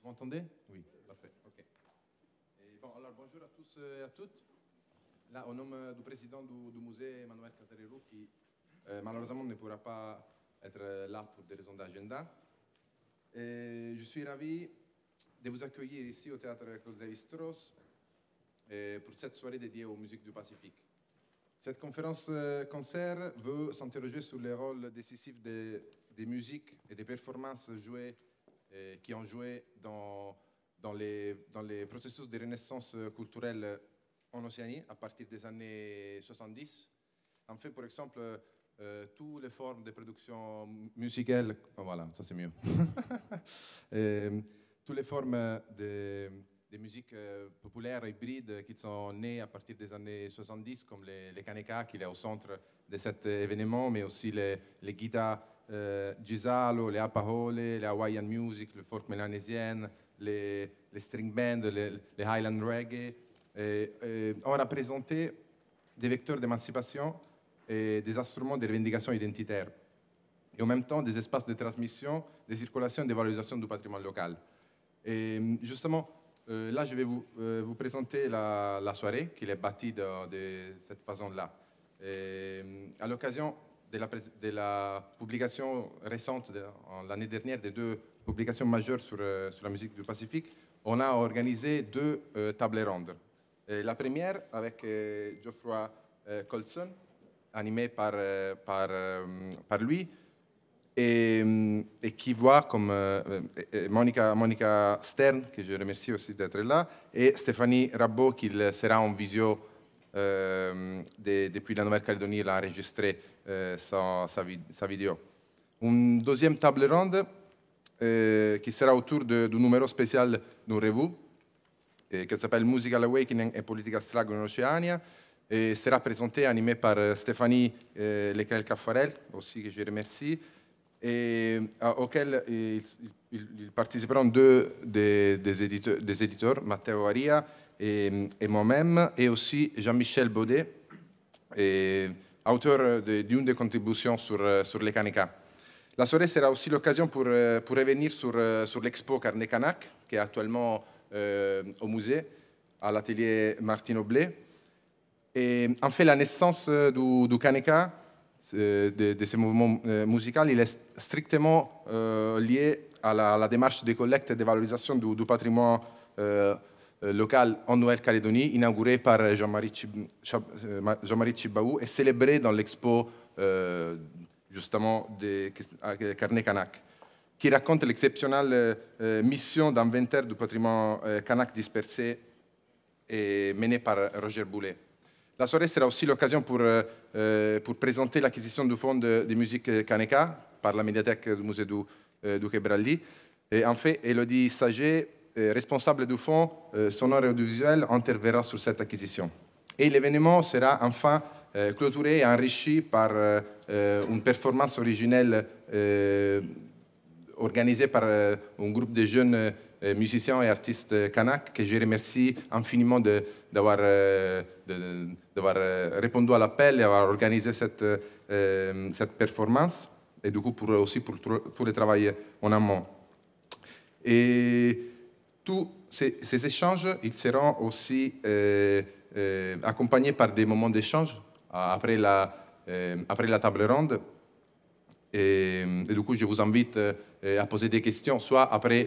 Vous m'entendez? Oui, parfait. Ok. Et bon, alors bonjour à tous et à toutes. Là, au nom du président du musée, Emmanuel Casarero, qui malheureusement ne pourra pas être là pour des raisons d'agenda. Je suis ravi de vous accueillir ici au théâtre Claude Lévi-Strauss pour cette soirée dédiée aux musiques du Pacifique. Cette conférence-concert veut s'interroger sur le rôle décisif des musiques et des performances jouées, qui ont joué dans les processus de renaissance culturelle en Océanie à partir des années 70. En fait, par exemple, toutes les formes de production musicale, oh, voilà, ça c'est mieux. Toutes les formes de musique populaire hybride qui sont nées à partir des années 70, comme les kaneka, qui est au centre de cet événement, mais aussi les guitares gisalo, les apahole, les Hawaiian music, le folk mélanésien, les string bands, les Highland reggae. On a présenté des vecteurs d'émancipation et des instruments de revendication identitaire, et en même temps des espaces de transmission, de circulation et de valorisation du patrimoine local. Et justement, là, je vais vous présenter la soirée qui est bâtie de cette façon-là. À l'occasion de la publication récente l'année dernière de deux publications majeures sur la musique du Pacifique, on a organisé deux tables rondes. La première avec Geoffroy Colson, animée par lui, et qui voit comme Monica Stern, que je remercie aussi d'être là, et Stéphanie Rabot, qui sera en visio depuis la Nouvelle-Calédonie. Elle a enregistré sa vidéo. Une deuxième table ronde qui sera autour du numéro spécial d'une revue qui s'appelle Musical Awakening et Political Struggle in Oceania, et sera présentée, animée par Stéphanie Leclerc-Caffarel, aussi que je remercie, et auquel ils participeront deux des éditeurs, Matteo Aria et moi-même, et aussi Jean-Michel Baudet, auteur d'une des contributions sur les kaneka. La soirée sera aussi l'occasion pour revenir sur l'expo Carnet Kanak, qui est actuellement au musée, à l'atelier Martine Aublé. Et en fait, la naissance du kaneka, de ce mouvement musical, il est strictement lié à la démarche de collecte et de valorisation du patrimoine local en Nouvelle-Calédonie, inaugurée par Jean-Marie Chibaou et célébrée dans l'expo justement de Carnet Kanak, qui raconte l'exceptionnelle mission d'inventaire du patrimoine kanak dispersé et menée par Roger Boulet. La soirée sera aussi l'occasion pour présenter l'acquisition du fonds de musique kaneka par la médiathèque du musée du Quai Branly. Et en fait, Élodie Saget, responsable du fonds sonore et audiovisuel, interviendra sur cette acquisition. Et l'événement sera enfin clôturé et enrichi par une performance originelle organisée par un groupe de jeunes musiciens et artistes kanak, que je remercie infiniment d'avoir répondu à l'appel et d'avoir organisé cette performance, et du coup aussi pour tout le travail en amont. Et tous ces échanges, ils seront aussi accompagnés par des moments d'échange après la table ronde. Et du coup, je vous invite à poser des questions, soit après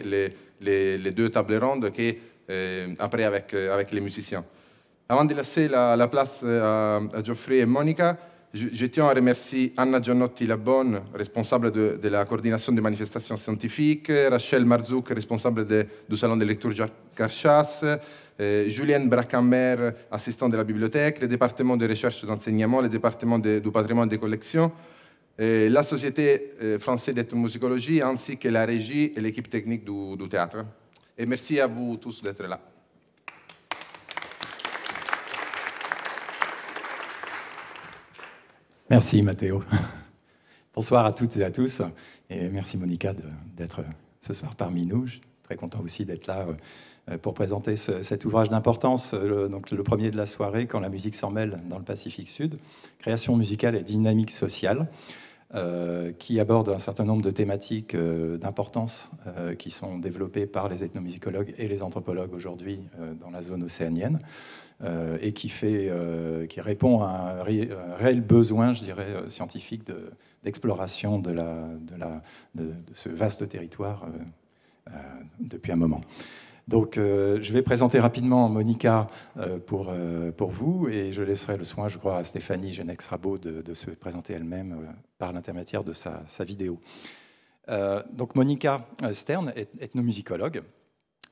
les deux tables rondes, qu'après avec les musiciens. Avant de laisser la place à Geoffrey et Monica, je tiens à remercier Anna Giannotti-Labonne, responsable de la coordination des manifestations scientifiques, Rachel Marzouk, responsable du salon de lecture Carchas, Julienne Bracammer, assistante de la bibliothèque, le département de recherche et d'enseignement, le département du patrimoine des collections, la Société française d'ethnomusicologie, ainsi que la régie et l'équipe technique du théâtre. Et merci à vous tous d'être là. Merci Matteo. Bonsoir à toutes et à tous. Et merci Monica d'être ce soir parmi nous. Je suis très content aussi d'être là pour présenter cet ouvrage d'importance, donc le premier de la soirée, Quand la musique s'en mêle dans le Pacifique Sud, création musicale et dynamique sociale. qui aborde un certain nombre de thématiques d'importance qui sont développées par les ethnomusicologues et les anthropologues aujourd'hui dans la zone océanienne, et qui répond à un réel besoin, je dirais, scientifique d'exploration de ce vaste territoire depuis un moment. Donc, je vais présenter rapidement Monica pour vous, et je laisserai le soin, je crois, à Stéphanie Genex-Rabot de se présenter elle-même par l'intermédiaire de sa vidéo. Donc, Monica Stern est ethnomusicologue,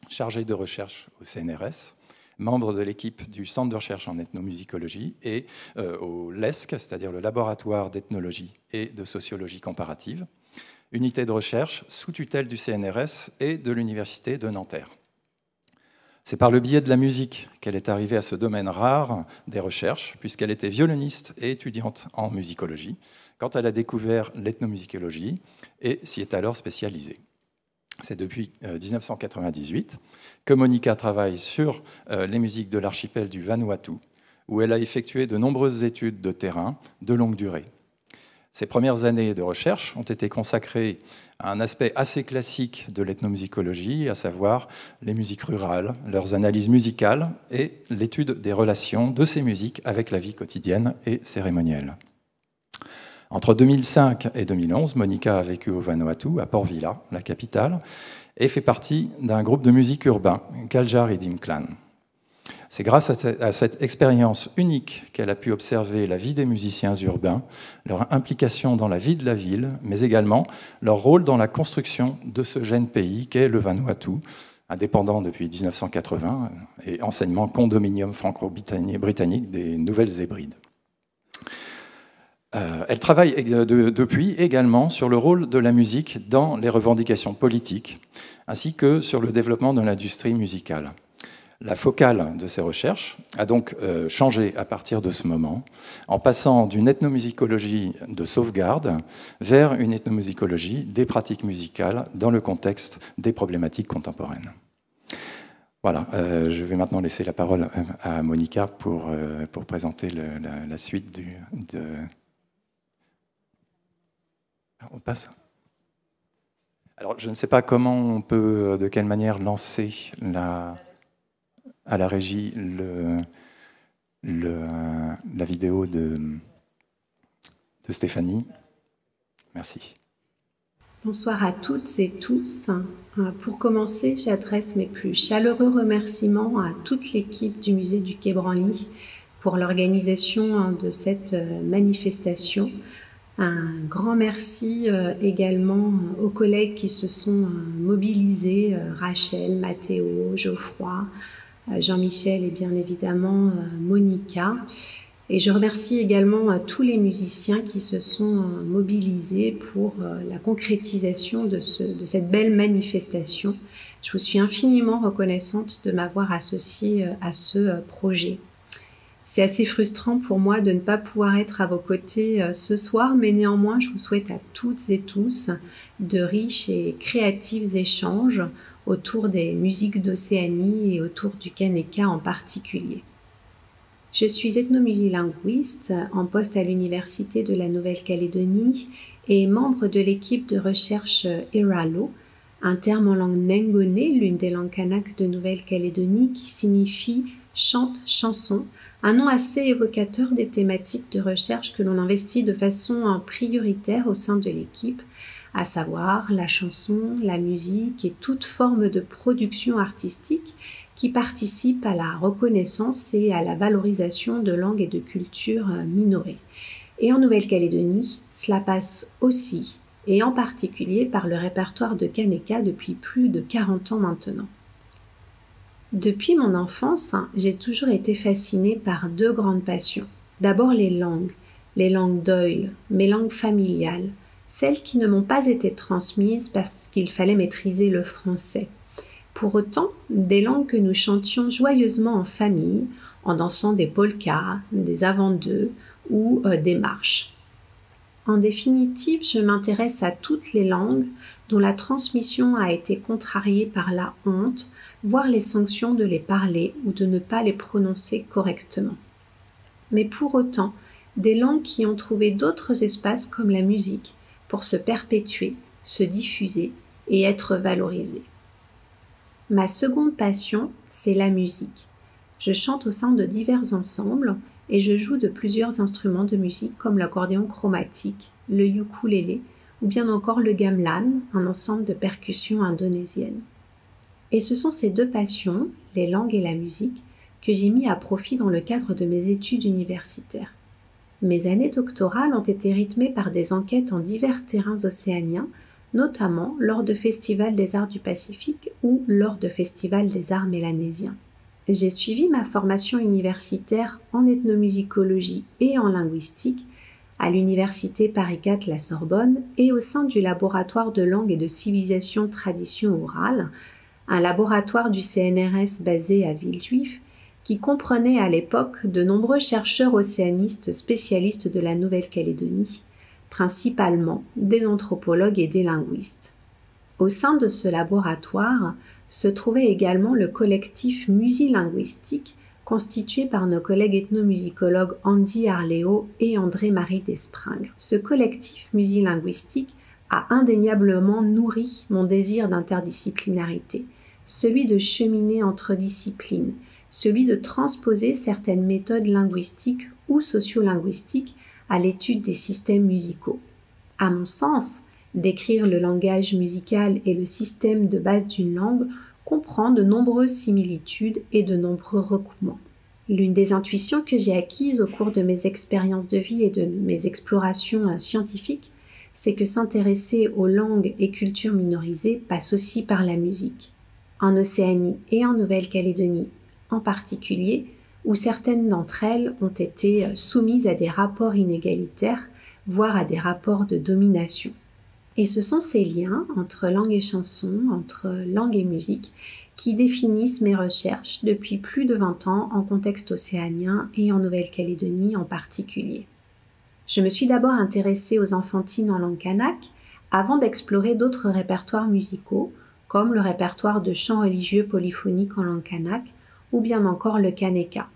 chargée de recherche au CNRS, membre de l'équipe du Centre de recherche en ethnomusicologie et au LESC, c'est-à-dire le laboratoire d'ethnologie et de sociologie comparative, unité de recherche sous tutelle du CNRS et de l'Université de Nanterre. C'est par le biais de la musique qu'elle est arrivée à ce domaine rare des recherches, puisqu'elle était violoniste et étudiante en musicologie, quand elle a découvert l'ethnomusicologie et s'y est alors spécialisée. C'est depuis 1998 que Monica travaille sur les musiques de l'archipel du Vanuatu, où elle a effectué de nombreuses études de terrain de longue durée. Ses premières années de recherche ont été consacrées à un aspect assez classique de l'ethnomusicologie, à savoir les musiques rurales, leurs analyses musicales et l'étude des relations de ces musiques avec la vie quotidienne et cérémonielle. Entre 2005 et 2011, Monica a vécu au Vanuatu, à Port Vila, la capitale, et fait partie d'un groupe de musique urbain, Kaljar Idim Clan. C'est grâce à cette expérience unique qu'elle a pu observer la vie des musiciens urbains, leur implication dans la vie de la ville, mais également leur rôle dans la construction de ce jeune pays qu'est le Vanuatu, indépendant depuis 1980 et enseignement condominium franco-britannique des Nouvelles-Hébrides. Elle travaille depuis également sur le rôle de la musique dans les revendications politiques, ainsi que sur le développement de l'industrie musicale. La focale de ces recherches a donc changé à partir de ce moment, en passant d'une ethnomusicologie de sauvegarde vers une ethnomusicologie des pratiques musicales dans le contexte des problématiques contemporaines. Voilà, je vais maintenant laisser la parole à Monica pour présenter la suite de... On passe. Alors, je ne sais pas comment on peut, de quelle manière lancer à la régie la vidéo de Stéphanie. Merci. Bonsoir à toutes et tous. Pour commencer, j'adresse mes plus chaleureux remerciements à toute l'équipe du musée du Quai Branly pour l'organisation de cette manifestation. Un grand merci également aux collègues qui se sont mobilisés, Rachel, Mathéo, Geoffroy, Jean-Michel et bien évidemment Monica. Et je remercie également tous les musiciens qui se sont mobilisés pour la concrétisation de cette belle manifestation. Je vous suis infiniment reconnaissante de m'avoir associée à ce projet. C'est assez frustrant pour moi de ne pas pouvoir être à vos côtés ce soir, mais néanmoins, je vous souhaite à toutes et tous de riches et créatifs échanges autour des musiques d'Océanie et autour du Kaneka en particulier. Je suis ethnomusilinguiste en poste à l'Université de la Nouvelle-Calédonie et membre de l'équipe de recherche Iralo, un terme en langue nengone, l'une des langues kanak de Nouvelle-Calédonie, qui signifie chante, chanson, un nom assez évocateur des thématiques de recherche que l'on investit de façon prioritaire au sein de l'équipe, à savoir la chanson, la musique et toute forme de production artistique qui participe à la reconnaissance et à la valorisation de langues et de cultures minorées. Et en Nouvelle-Calédonie, cela passe aussi, et en particulier par le répertoire de Kaneka depuis plus de 40 ans maintenant. Depuis mon enfance, j'ai toujours été fascinée par deux grandes passions. D'abord les langues d'Oïl, mes langues familiales, celles qui ne m'ont pas été transmises parce qu'il fallait maîtriser le français. Pour autant, des langues que nous chantions joyeusement en famille, en dansant des polkas, des avant-deux ou des marches. En définitive, je m'intéresse à toutes les langues dont la transmission a été contrariée par la honte, voire les sanctions de les parler ou de ne pas les prononcer correctement. Mais pour autant, des langues qui ont trouvé d'autres espaces comme la musique pour se perpétuer, se diffuser et être valorisées. Ma seconde passion, c'est la musique. Je chante au sein de divers ensembles et je joue de plusieurs instruments de musique comme l'accordéon chromatique, le ukulélé ou bien encore le gamelan, un ensemble de percussions indonésiennes. Et ce sont ces deux passions, les langues et la musique, que j'ai mis à profit dans le cadre de mes études universitaires. Mes années doctorales ont été rythmées par des enquêtes en divers terrains océaniens, notamment lors de festivals des arts du Pacifique ou lors de festivals des arts mélanésiens. J'ai suivi ma formation universitaire en ethnomusicologie et en linguistique à l'université Paris IV La Sorbonne et au sein du laboratoire de langue et de civilisation tradition orale, un laboratoire du CNRS basé à Villejuif qui comprenait à l'époque de nombreux chercheurs océanistes spécialistes de la Nouvelle-Calédonie, principalement des anthropologues et des linguistes. Au sein de ce laboratoire se trouvait également le collectif Musilinguistique constitué par nos collègues ethnomusicologues Andy Arléo et André-Marie Despringres. Ce collectif musilinguistique a indéniablement nourri mon désir d'interdisciplinarité, celui de cheminer entre disciplines, celui de transposer certaines méthodes linguistiques ou sociolinguistiques à l'étude des systèmes musicaux. À mon sens, décrire le langage musical et le système de base d'une langue comprend de nombreuses similitudes et de nombreux recoupements. L'une des intuitions que j'ai acquises au cours de mes expériences de vie et de mes explorations scientifiques, c'est que s'intéresser aux langues et cultures minorisées passe aussi par la musique. En Océanie et en Nouvelle-Calédonie en particulier, où certaines d'entre elles ont été soumises à des rapports inégalitaires, voire à des rapports de domination. Et ce sont ces liens entre langue et chanson, entre langue et musique, qui définissent mes recherches depuis plus de 20 ans en contexte océanien et en Nouvelle-Calédonie en particulier. Je me suis d'abord intéressée aux enfantines en langue kanak avant d'explorer d'autres répertoires musicaux, comme le répertoire de chants religieux polyphoniques en langue kanak ou bien encore le kaneka.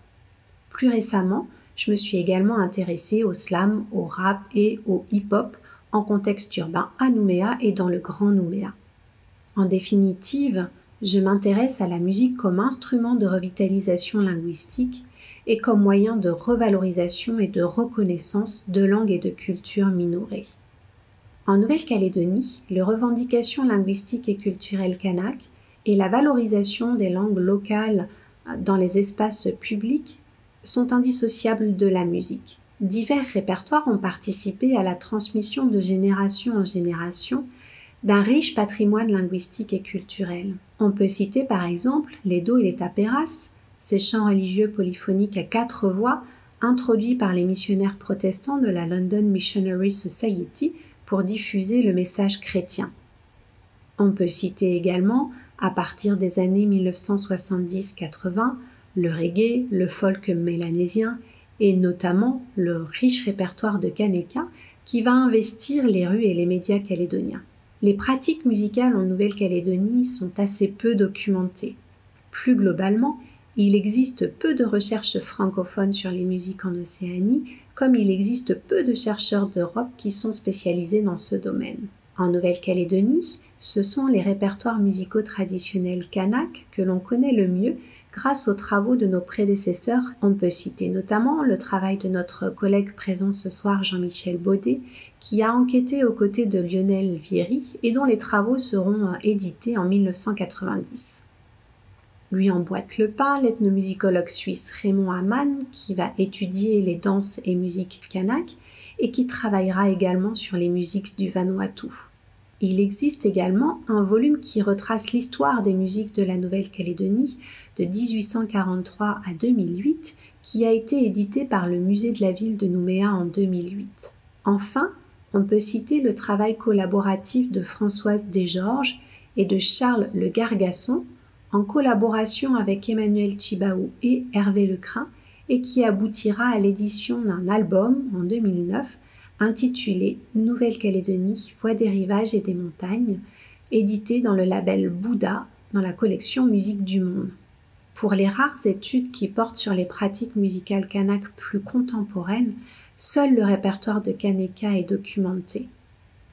Plus récemment, je me suis également intéressée au slam, au rap et au hip-hop en contexte urbain à Nouméa et dans le Grand Nouméa. En définitive, je m'intéresse à la musique comme instrument de revitalisation linguistique et comme moyen de revalorisation et de reconnaissance de langues et de cultures minorées. En Nouvelle-Calédonie, les revendications linguistiques et culturelles kanak et la valorisation des langues locales dans les espaces publics sont indissociables de la musique. Divers répertoires ont participé à la transmission de génération en génération d'un riche patrimoine linguistique et culturel. On peut citer par exemple les dos et les taperas, ces chants religieux polyphoniques à 4 voix introduits par les missionnaires protestants de la London Missionary Society pour diffuser le message chrétien. On peut citer également, à partir des années 1970-80, le reggae, le folk mélanésien et notamment le riche répertoire de kaneka qui va investir les rues et les médias calédoniens. Les pratiques musicales en Nouvelle-Calédonie sont assez peu documentées. Plus globalement, il existe peu de recherches francophones sur les musiques en Océanie, comme il existe peu de chercheurs d'Europe qui sont spécialisés dans ce domaine. En Nouvelle-Calédonie, ce sont les répertoires musicaux traditionnels kanak que l'on connaît le mieux grâce aux travaux de nos prédécesseurs. On peut citer notamment le travail de notre collègue présent ce soir, Jean-Michel Baudet, qui a enquêté aux côtés de Lionel Vieri et dont les travaux seront édités en 1990. Lui emboîte le pas l'ethnomusicologue suisse Raymond Hamann, qui va étudier les danses et musiques kanak et qui travaillera également sur les musiques du Vanuatu. Il existe également un volume qui retrace l'histoire des musiques de la Nouvelle-Calédonie de 1843 à 2008, qui a été édité par le musée de la ville de Nouméa en 2008. Enfin, on peut citer le travail collaboratif de Françoise Desgeorges et de Charles Le Gargasson, en collaboration avec Emmanuel Chibaou et Hervé Lecrin, et qui aboutira à l'édition d'un album en 2009 intitulé Nouvelle-Calédonie, Voix des rivages et des montagnes, édité dans le label Bouddha dans la collection Musique du Monde. Pour les rares études qui portent sur les pratiques musicales kanak plus contemporaines, seul le répertoire de Kaneka est documenté.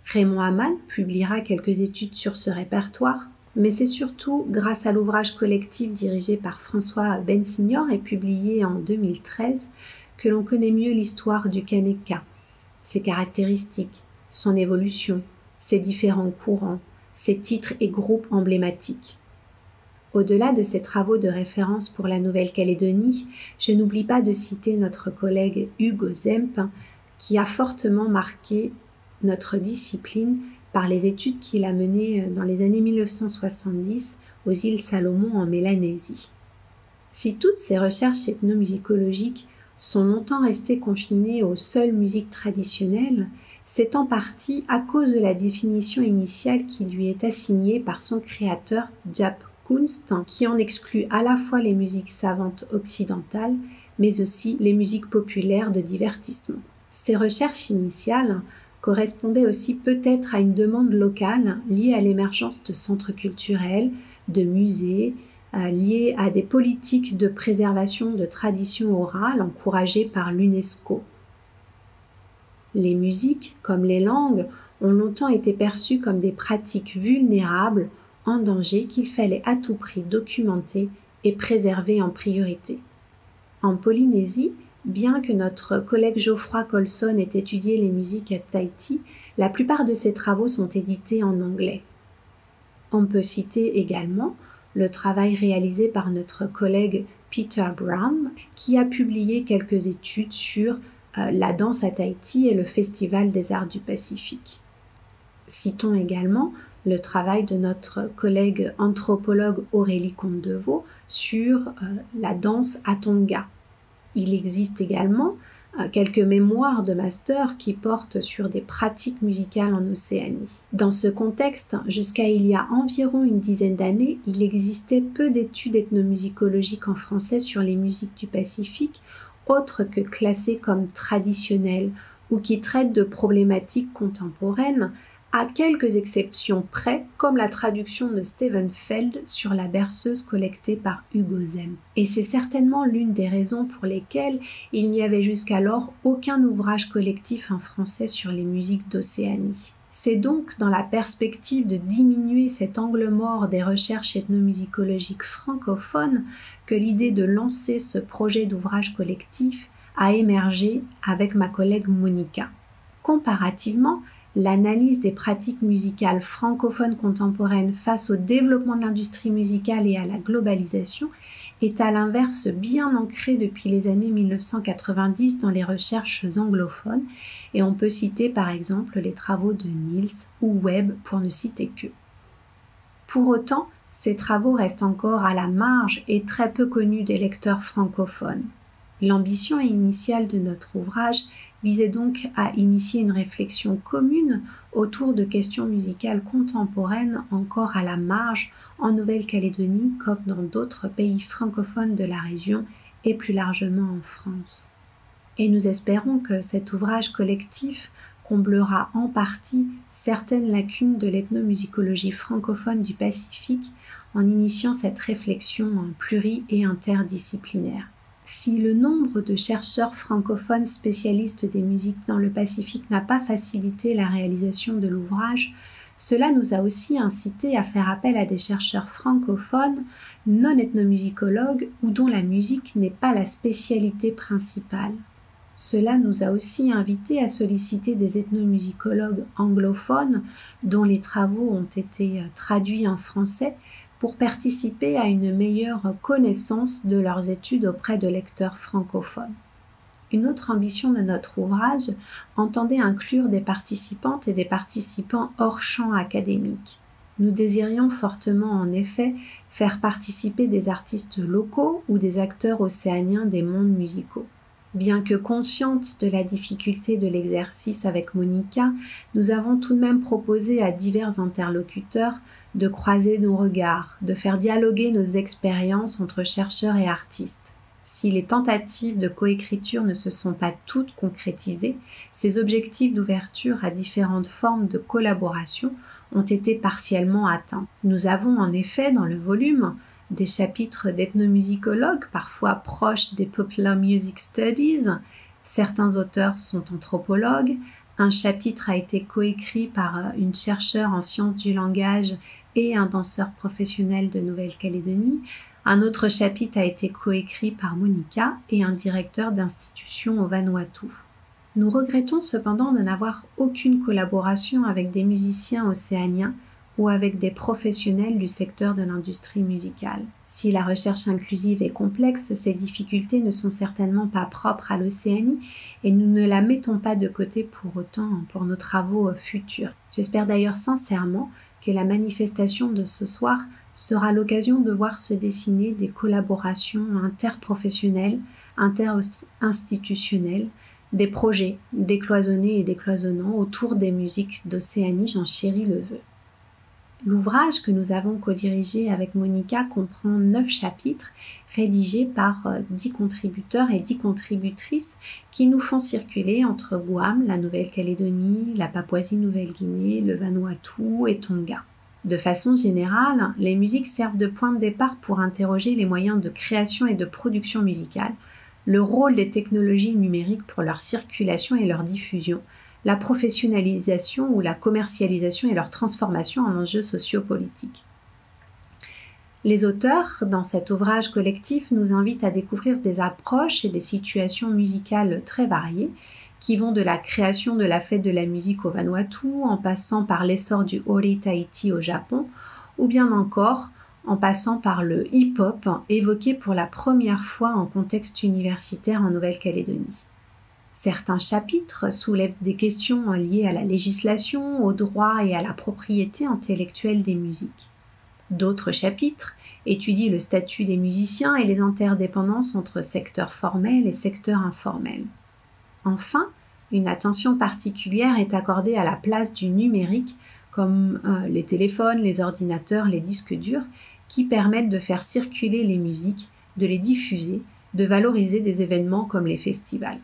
Raymond Hamman publiera quelques études sur ce répertoire, mais c'est surtout grâce à l'ouvrage collectif dirigé par François Bensignor et publié en 2013 que l'on connaît mieux l'histoire du Kaneka, ses caractéristiques, son évolution, ses différents courants, ses titres et groupes emblématiques. Au-delà de ces travaux de référence pour la Nouvelle-Calédonie, je n'oublie pas de citer notre collègue Hugo Zemp, qui a fortement marqué notre discipline par les études qu'il a menées dans les années 1970 aux îles Salomon en Mélanésie. Si toutes ces recherches ethnomusicologiques sont longtemps restées confinées aux seules musiques traditionnelles, c'est en partie à cause de la définition initiale qui lui est assignée par son créateur Jaap Kunst, qui en exclut à la fois les musiques savantes occidentales, mais aussi les musiques populaires de divertissement. Ces recherches initiales correspondaient aussi peut-être à une demande locale liée à l'émergence de centres culturels, de musées, liée à des politiques de préservation de traditions orales encouragées par l'UNESCO. Les musiques, comme les langues, ont longtemps été perçues comme des pratiques vulnérables, en danger, qu'il fallait à tout prix documenter et préserver en priorité. En Polynésie, bien que notre collègue Geoffroy Colson ait étudié les musiques à Tahiti, la plupart de ses travaux sont édités en anglais. On peut citer également le travail réalisé par notre collègue Peter Brown, qui a publié quelques études sur la danse à Tahiti et le Festival des Arts du Pacifique. Citons également le travail de notre collègue anthropologue Aurélie Comte-Deveau sur la danse à Tonga. Il existe également quelques mémoires de master qui portent sur des pratiques musicales en Océanie. Dans ce contexte, jusqu'à il y a environ une dizaine d'années, il existait peu d'études ethnomusicologiques en français sur les musiques du Pacifique, autres que classées comme traditionnelles ou qui traitent de problématiques contemporaines, à quelques exceptions près, comme la traduction de Steven Feld sur la berceuse collectée par Hugo Zemp. Et c'est certainement l'une des raisons pour lesquelles il n'y avait jusqu'alors aucun ouvrage collectif en français sur les musiques d'Océanie. C'est donc dans la perspective de diminuer cet angle mort des recherches ethnomusicologiques francophones que l'idée de lancer ce projet d'ouvrage collectif a émergé avec ma collègue Monica. Comparativement, l'analyse des pratiques musicales francophones contemporaines face au développement de l'industrie musicale et à la globalisation est à l'inverse bien ancrée depuis les années 1990 dans les recherches anglophones, et on peut citer par exemple les travaux de Niels ou Webb pour ne citer qu'eux. Pour autant, ces travaux restent encore à la marge et très peu connus des lecteurs francophones. L'ambition initiale de notre ouvrage visait donc à initier une réflexion commune autour de questions musicales contemporaines encore à la marge en Nouvelle-Calédonie comme dans d'autres pays francophones de la région et plus largement en France. Et nous espérons que cet ouvrage collectif comblera en partie certaines lacunes de l'ethnomusicologie francophone du Pacifique en initiant cette réflexion pluri- et interdisciplinaire. Si le nombre de chercheurs francophones spécialistes des musiques dans le Pacifique n'a pas facilité la réalisation de l'ouvrage, cela nous a aussi incité à faire appel à des chercheurs francophones non ethnomusicologues ou dont la musique n'est pas la spécialité principale. Cela nous a aussi invités à solliciter des ethnomusicologues anglophones dont les travaux ont été traduits en français pour participer à une meilleure connaissance de leurs études auprès de lecteurs francophones. Une autre ambition de notre ouvrage entendait inclure des participantes et des participants hors champ académique. Nous désirions fortement en effet faire participer des artistes locaux ou des acteurs océaniens des mondes musicaux. Bien que conscientes de la difficulté de l'exercice avec Monica, nous avons tout de même proposé à divers interlocuteurs de croiser nos regards, de faire dialoguer nos expériences entre chercheurs et artistes. Si les tentatives de coécriture ne se sont pas toutes concrétisées, ces objectifs d'ouverture à différentes formes de collaboration ont été partiellement atteints. Nous avons en effet dans le volume des chapitres d'ethnomusicologues, parfois proches des Popular Music Studies, Certains auteurs sont anthropologues. Un chapitre a été coécrit par une chercheure en sciences du langage et un danseur professionnel de Nouvelle-Calédonie. Un autre chapitre a été coécrit par Monica et un directeur d'institution au Vanuatu. Nous regrettons cependant de n'avoir aucune collaboration avec des musiciens océaniens ou avec des professionnels du secteur de l'industrie musicale. Si la recherche inclusive est complexe, ces difficultés ne sont certainement pas propres à l'Océanie et nous ne la mettons pas de côté pour autant pour nos travaux futurs. J'espère d'ailleurs sincèrement que la manifestation de ce soir sera l'occasion de voir se dessiner des collaborations interprofessionnelles, interinstitutionnelles, des projets décloisonnés et décloisonnants autour des musiques d'Océanie, j'en chéris le vœu. L'ouvrage que nous avons co-dirigé avec Monica comprend 9 chapitres rédigés par 10 contributeurs et 10 contributrices qui nous font circuler entre Guam, la Nouvelle-Calédonie, la Papouasie-Nouvelle-Guinée, le Vanuatu et Tonga. De façon générale, les musiques servent de point de départ pour interroger les moyens de création et de production musicale, le rôle des technologies numériques pour leur circulation et leur diffusion, la professionnalisation ou la commercialisation et leur transformation en enjeux sociopolitiques. Les auteurs, dans cet ouvrage collectif, nous invitent à découvrir des approches et des situations musicales très variées, qui vont de la création de la fête de la musique au Vanuatu, en passant par l'essor du Ori Tahiti au Japon, ou bien encore en passant par le hip-hop, évoqué pour la première fois en contexte universitaire en Nouvelle-Calédonie. Certains chapitres soulèvent des questions liées à la législation, au droit et à la propriété intellectuelle des musiques. D'autres chapitres étudient le statut des musiciens et les interdépendances entre secteur formel et secteur informel. Enfin, une attention particulière est accordée à la place du numérique, comme les téléphones, les ordinateurs, les disques durs, qui permettent de faire circuler les musiques, de les diffuser, de valoriser des événements comme les festivals.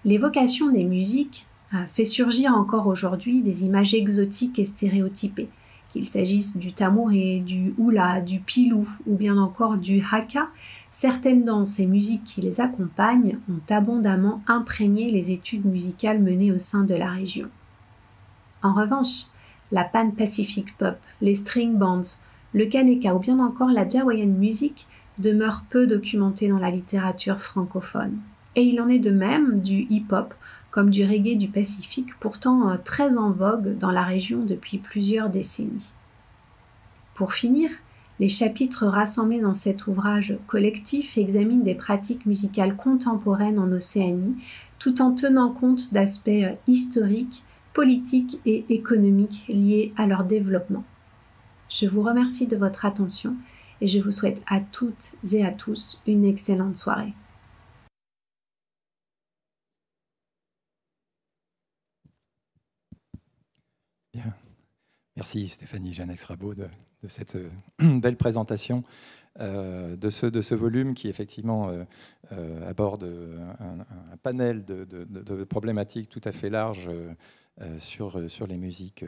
L'évocation des musiques fait surgir encore aujourd'hui des images exotiques et stéréotypées, qu'il s'agisse du tamouré, du hula, du pilou ou bien encore du haka. Certaines danses et musiques qui les accompagnent ont abondamment imprégné les études musicales menées au sein de la région. En revanche, la Pan-Pacific Pop, les string bands, le kaneka ou bien encore la Jawaiian music demeurent peu documentées dans la littérature francophone. Et il en est de même du hip-hop comme du reggae du Pacifique, pourtant très en vogue dans la région depuis plusieurs décennies. Pour finir, les chapitres rassemblés dans cet ouvrage collectif examinent des pratiques musicales contemporaines en Océanie, tout en tenant compte d'aspects historiques, politiques et économiques liés à leur développement. Je vous remercie de votre attention et je vous souhaite à toutes et à tous une excellente soirée. Bien. Merci Stéphanie Jeannex-Rabot de cette belle présentation de ce volume qui effectivement aborde un panel de problématiques tout à fait larges sur les musiques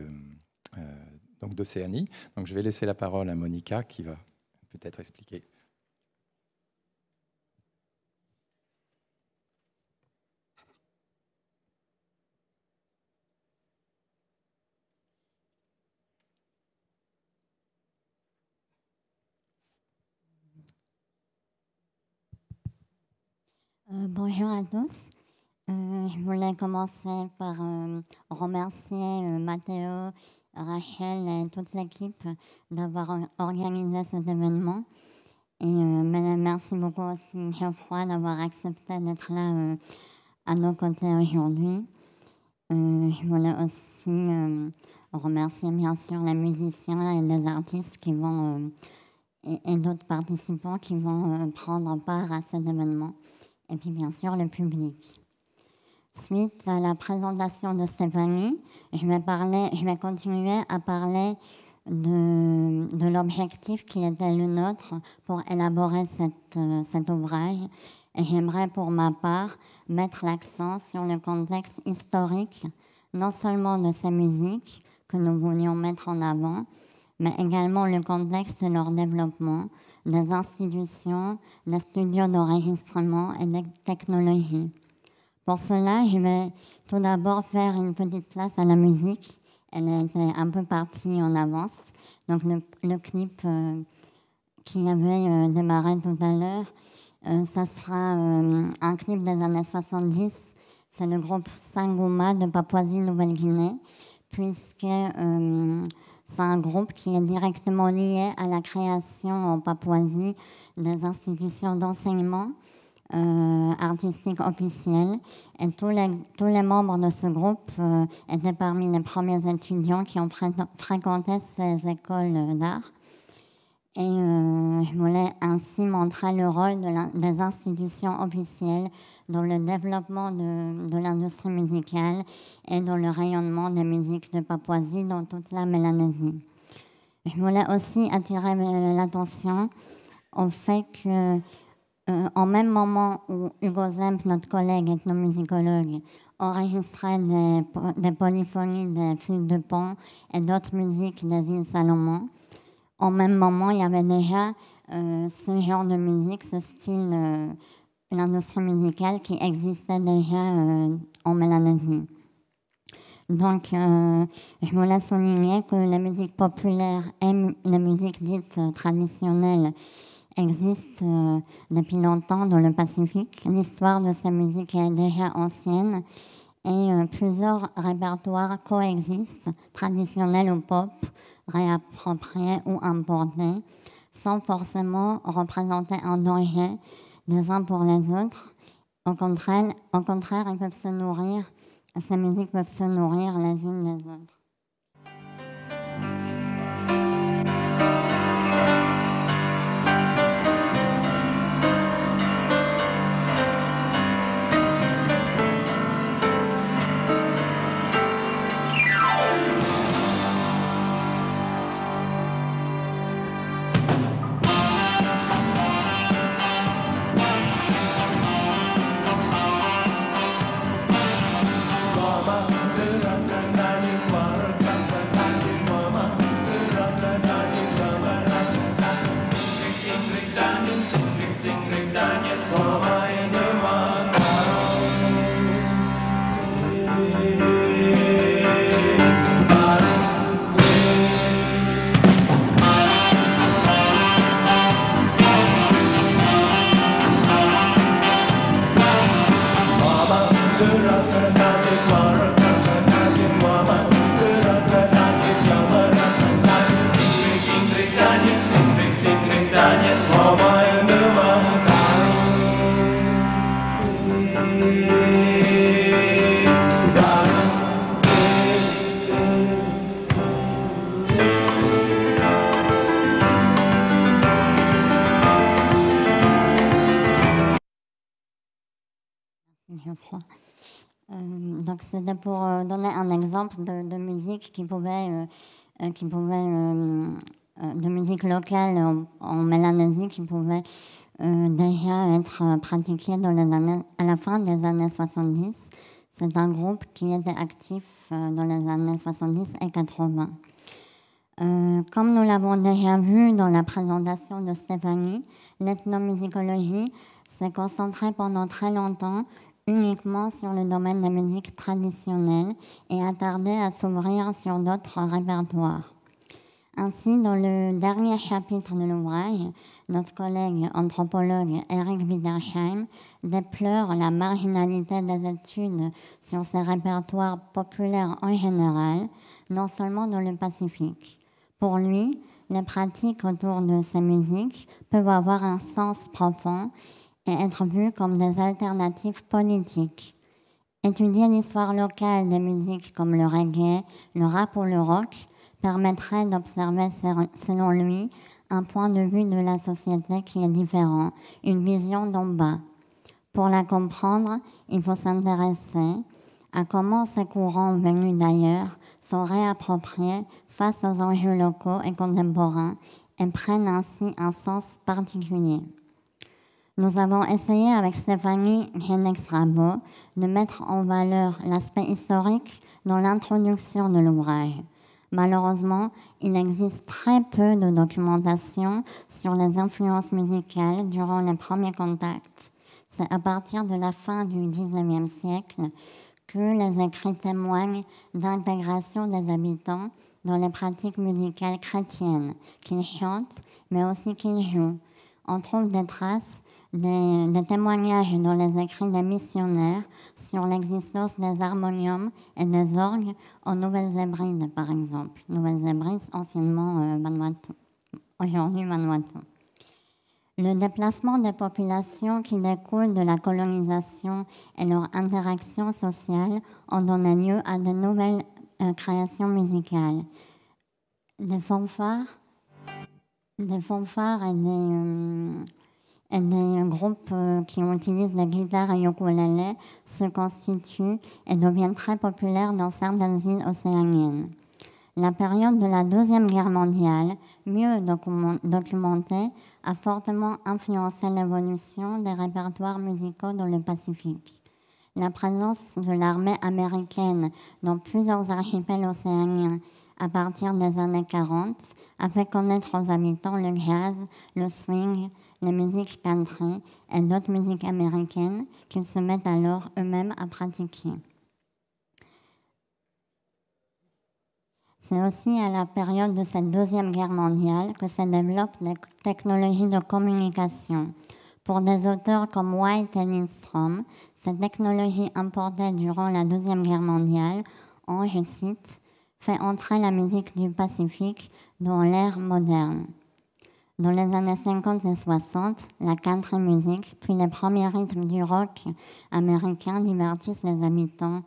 donc d'Océanie. Donc je vais laisser la parole à Monica qui va peut-être expliquer. Bonjour à tous. Je voulais commencer par remercier Matteo, Rachel et toute l'équipe d'avoir organisé cet événement. Et merci beaucoup aussi Geoffroy d'avoir accepté d'être là à nos côtés aujourd'hui. Je voulais aussi remercier bien sûr les musiciens et les artistes qui vont, et d'autres participants qui vont prendre part à cet événement. Et puis bien sûr le public. Suite à la présentation de Stéphanie, je vais continuer à parler de l'objectif qui était le nôtre pour élaborer cet ouvrage. Et j'aimerais pour ma part mettre l'accent sur le contexte historique, non seulement de ces musiques que nous voulions mettre en avant, mais également le contexte de leur développement, des institutions, des studios d'enregistrement et des technologies. Pour cela, je vais tout d'abord faire une petite place à la musique. Elle était un peu partie en avance. Donc le clip qui avait démarré tout à l'heure, ça sera un clip des années 70. C'est le groupe Sangoma de Papouasie-Nouvelle-Guinée, puisque c'est un groupe qui est directement lié à la création en Papouasie des institutions d'enseignement artistique officielles. Et tous les membres de ce groupe étaient parmi les premiers étudiants qui ont fréquenté ces écoles d'art. Et je voulais ainsi montrer le rôle des institutions officielles dans le développement de l'industrie musicale et dans le rayonnement des musiques de Papouasie dans toute la Mélanésie. Je voulais aussi attirer l'attention au fait que, en même moment où Hugo Zemp, notre collègue ethnomusicologue, enregistrait des polyphonies, des flûtes de Pan et d'autres musiques des îles Salomon, en même moment, il y avait déjà ce genre de musique, ce style, l'industrie musicale qui existait déjà en Mélanésie. Donc, je voulais souligner que les musiques populaires et les musiques dites traditionnelles existent depuis longtemps dans le Pacifique. L'histoire de ces musiques est déjà ancienne et plusieurs répertoires coexistent, traditionnels ou pop, réappropriés ou importés, sans forcément représenter un danger des uns pour les autres. Au contraire, ils peuvent se nourrir, ces musiques peuvent se nourrir les unes des autres. Donc c'était pour donner un exemple de musique de musique locale en Mélanésie qui pouvait déjà être pratiquée à la fin des années 70. C'est un groupe qui était actif dans les années 70 et 80. Comme nous l'avons déjà vu dans la présentation de Stéphanie, l'ethnomusicologie s'est concentrée pendant très longtemps uniquement sur le domaine des musiques traditionnelles et attardée à s'ouvrir sur d'autres répertoires. Ainsi, dans le dernier chapitre de l'ouvrage, notre collègue anthropologue Eric Widersheim déplore la marginalité des études sur ces répertoires populaires en général, non seulement dans le Pacifique. Pour lui, les pratiques autour de ces musiques peuvent avoir un sens profond et être vues comme des alternatives politiques. Étudier l'histoire locale des musiques comme le reggae, le rap ou le rock permettrait d'observer, selon lui, un point de vue de la société qui est différent, une vision d'en bas. Pour la comprendre, il faut s'intéresser à comment ces courants venus d'ailleurs sont réappropriés face aux enjeux locaux et contemporains et prennent ainsi un sens particulier. Nous avons essayé avec Stéphanie Genex-Rabot de mettre en valeur l'aspect historique dans l'introduction de l'ouvrage. Malheureusement, il existe très peu de documentation sur les influences musicales durant les premiers contacts. C'est à partir de la fin du XIXe siècle que les écrits témoignent d'intégration des habitants dans les pratiques musicales chrétiennes, qu'ils chantent, mais aussi qu'ils jouent. On trouve des traces, des témoignages dans les écrits des missionnaires sur l'existence des harmoniums et des orgues en Nouvelle-Hébride, par exemple. Nouvelle-Hébride, anciennement Vanuatu, aujourd'hui Vanuatu. Le déplacement des populations qui découlent de la colonisation et leur interaction sociale ont donné lieu à de nouvelles créations musicales. Des fanfares et des groupes qui utilisent des guitares et ukulélé se constituent et deviennent très populaires dans certaines îles océaniennes. La période de la Deuxième Guerre mondiale, mieux documentée, a fortement influencé l'évolution des répertoires musicaux dans le Pacifique. La présence de l'armée américaine dans plusieurs archipels océaniens à partir des années 40 a fait connaître aux habitants le jazz, le swing, les musiques country et d'autres musiques américaines qu'ils se mettent alors eux-mêmes à pratiquer. C'est aussi à la période de cette Deuxième Guerre mondiale que se développent des technologies de communication. Pour des auteurs comme White et Lindstrom, ces technologies importées durant la Deuxième Guerre mondiale ont, je cite, fait entrer la musique du Pacifique dans l'ère moderne. Dans les années 50 et 60, la country music, puis les premiers rythmes du rock américain divertissent les habitants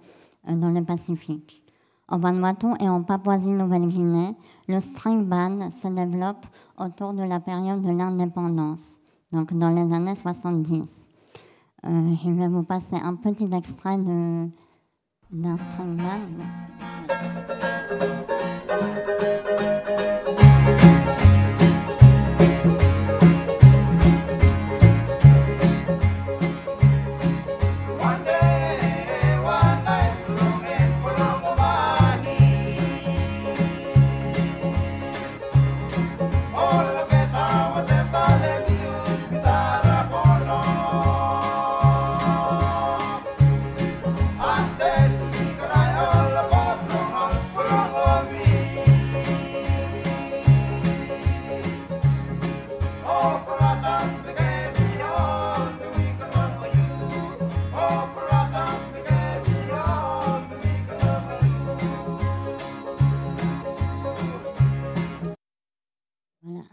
dans le Pacifique. Au Vanuatu et en Papouasie-Nouvelle-Guinée, le string band se développe autour de la période de l'indépendance, donc dans les années 70. Je vais vous passer un petit extrait d'un string band.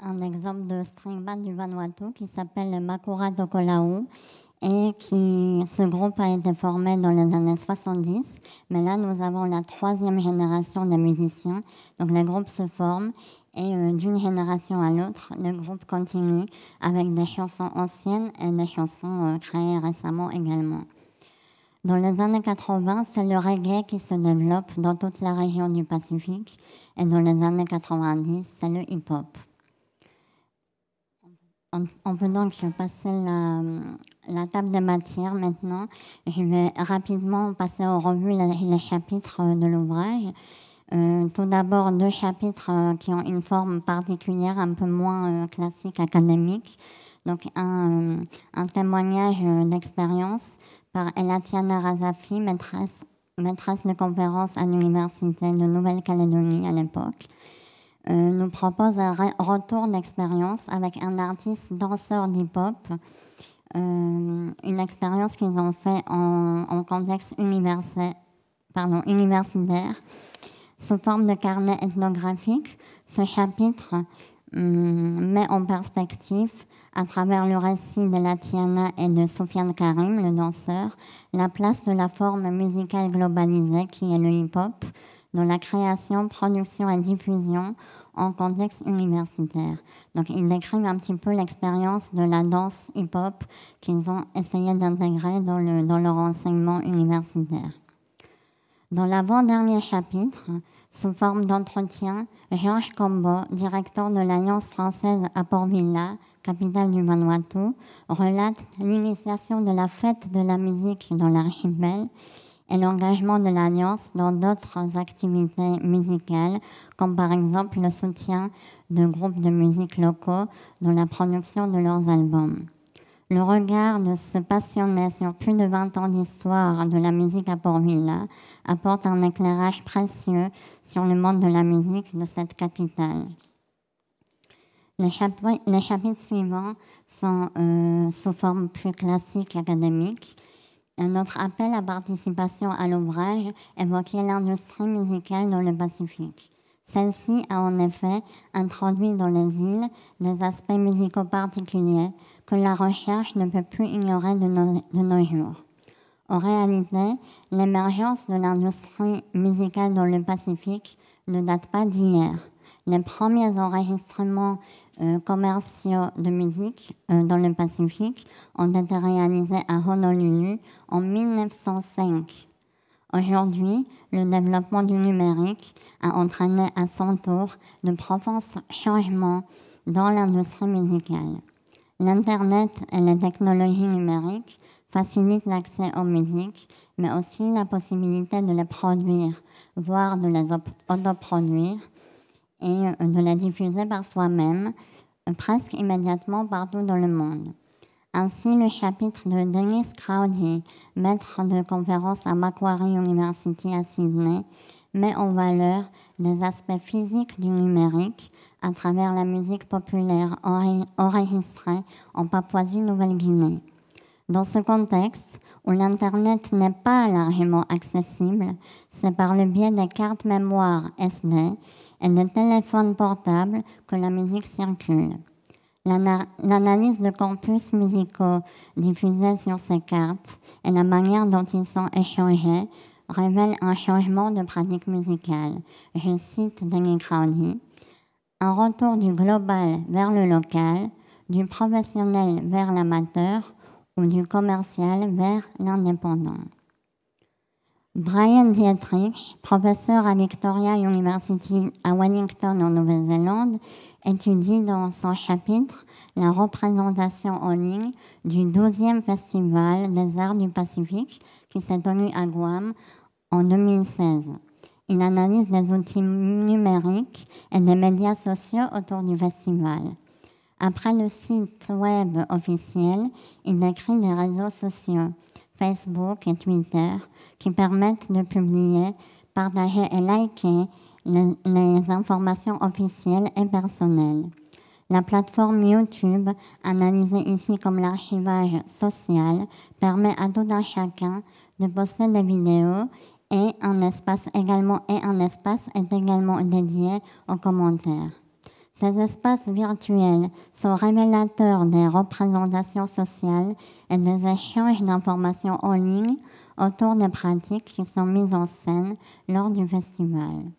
Un exemple de string band du Vanuatu qui s'appelle le Makura Tokolau et ce groupe a été formé dans les années 70, mais là nous avons la troisième génération de musiciens, donc le groupe se forme et d'une génération à l'autre, le groupe continue avec des chansons anciennes et des chansons créées récemment également. Dans les années 80, c'est le reggae qui se développe dans toute la région du Pacifique et dans les années 90, c'est le hip-hop. On peut donc passer la table des matières maintenant. Je vais rapidement passer en revue les chapitres de l'ouvrage. Tout d'abord, 2 chapitres qui ont une forme particulière, un peu moins classique, académique. Donc, un témoignage d'expérience par Elatiana Razafi, maîtresse de conférence à l'Université de Nouvelle-Calédonie à l'époque. Nous propose un retour d'expérience avec un artiste danseur d'hip-hop, une expérience qu'ils ont fait en contexte universitaire, sous forme de carnet ethnographique. Ce chapitre met en perspective, à travers le récit de Latiana et de Soufiane Karim, le danseur, la place de la forme musicale globalisée qui est le hip-hop, dans la création, production et diffusion en contexte universitaire. Donc, ils décrivent un petit peu l'expérience de la danse hip-hop qu'ils ont essayé d'intégrer dans leur enseignement universitaire. Dans l'avant-dernier chapitre, sous forme d'entretien, Georges Combo, directeur de l'Alliance française à Port-Vila, capitale du Vanuatu, relate l'initiation de la fête de la musique dans l'archipel et l'engagement de l'Alliance dans d'autres activités musicales, comme par exemple le soutien de groupes de musique locaux dans la production de leurs albums. Le regard de ce passionné sur plus de 20 ans d'histoire de la musique à Port-Vila apporte un éclairage précieux sur le monde de la musique de cette capitale. Les chapitres suivants sont sous forme plus classique académique. Notre appel à participation à l'ouvrage évoquait l'industrie musicale dans le Pacifique. Celle-ci a en effet introduit dans les îles des aspects musicaux particuliers que la recherche ne peut plus ignorer de nos jours. En réalité, l'émergence de l'industrie musicale dans le Pacifique ne date pas d'hier. Les premiers enregistrements commerciaux de musique dans le Pacifique ont été réalisés à Honolulu en 1905. Aujourd'hui, le développement du numérique a entraîné à son tour de profonds changements dans l'industrie musicale. L'Internet et les technologies numériques facilitent l'accès aux musiques, mais aussi la possibilité de les produire, voire de les autoproduire et de les diffuser par soi-même, presque immédiatement partout dans le monde. Ainsi, le chapitre de Dennis Crowdy, maître de conférence à Macquarie University à Sydney, met en valeur des aspects physiques du numérique à travers la musique populaire enregistrée en Papouasie-Nouvelle-Guinée. Dans ce contexte, où l'Internet n'est pas largement accessible, c'est par le biais des cartes mémoire SD et des téléphones portables que la musique circule. L'analyse de corpus musicaux diffusés sur ces cartes et la manière dont ils sont échangés révèlent un changement de pratique musicale. Je cite Dennis Crowdy, « Un retour du global vers le local, du professionnel vers l'amateur ou du commercial vers l'indépendant. » Brian Dietrich, professeur à Victoria University à Wellington en Nouvelle-Zélande, étudie dans son chapitre la représentation en ligne du 12e Festival des Arts du Pacifique qui s'est tenu à Guam en 2016. Il analyse des outils numériques et des médias sociaux autour du festival. Après le site web officiel, il décrit des réseaux sociaux, Facebook et Twitter, qui permettent de publier, partager et liker les informations officielles et personnelles. La plateforme YouTube, analysée ici comme l'archivage social, permet à tout un chacun de poster des vidéos et un espace est également dédié aux commentaires. Ces espaces virtuels sont révélateurs des représentations sociales et des échanges d'informations en ligne autour des pratiques qui sont mises en scène lors du festival.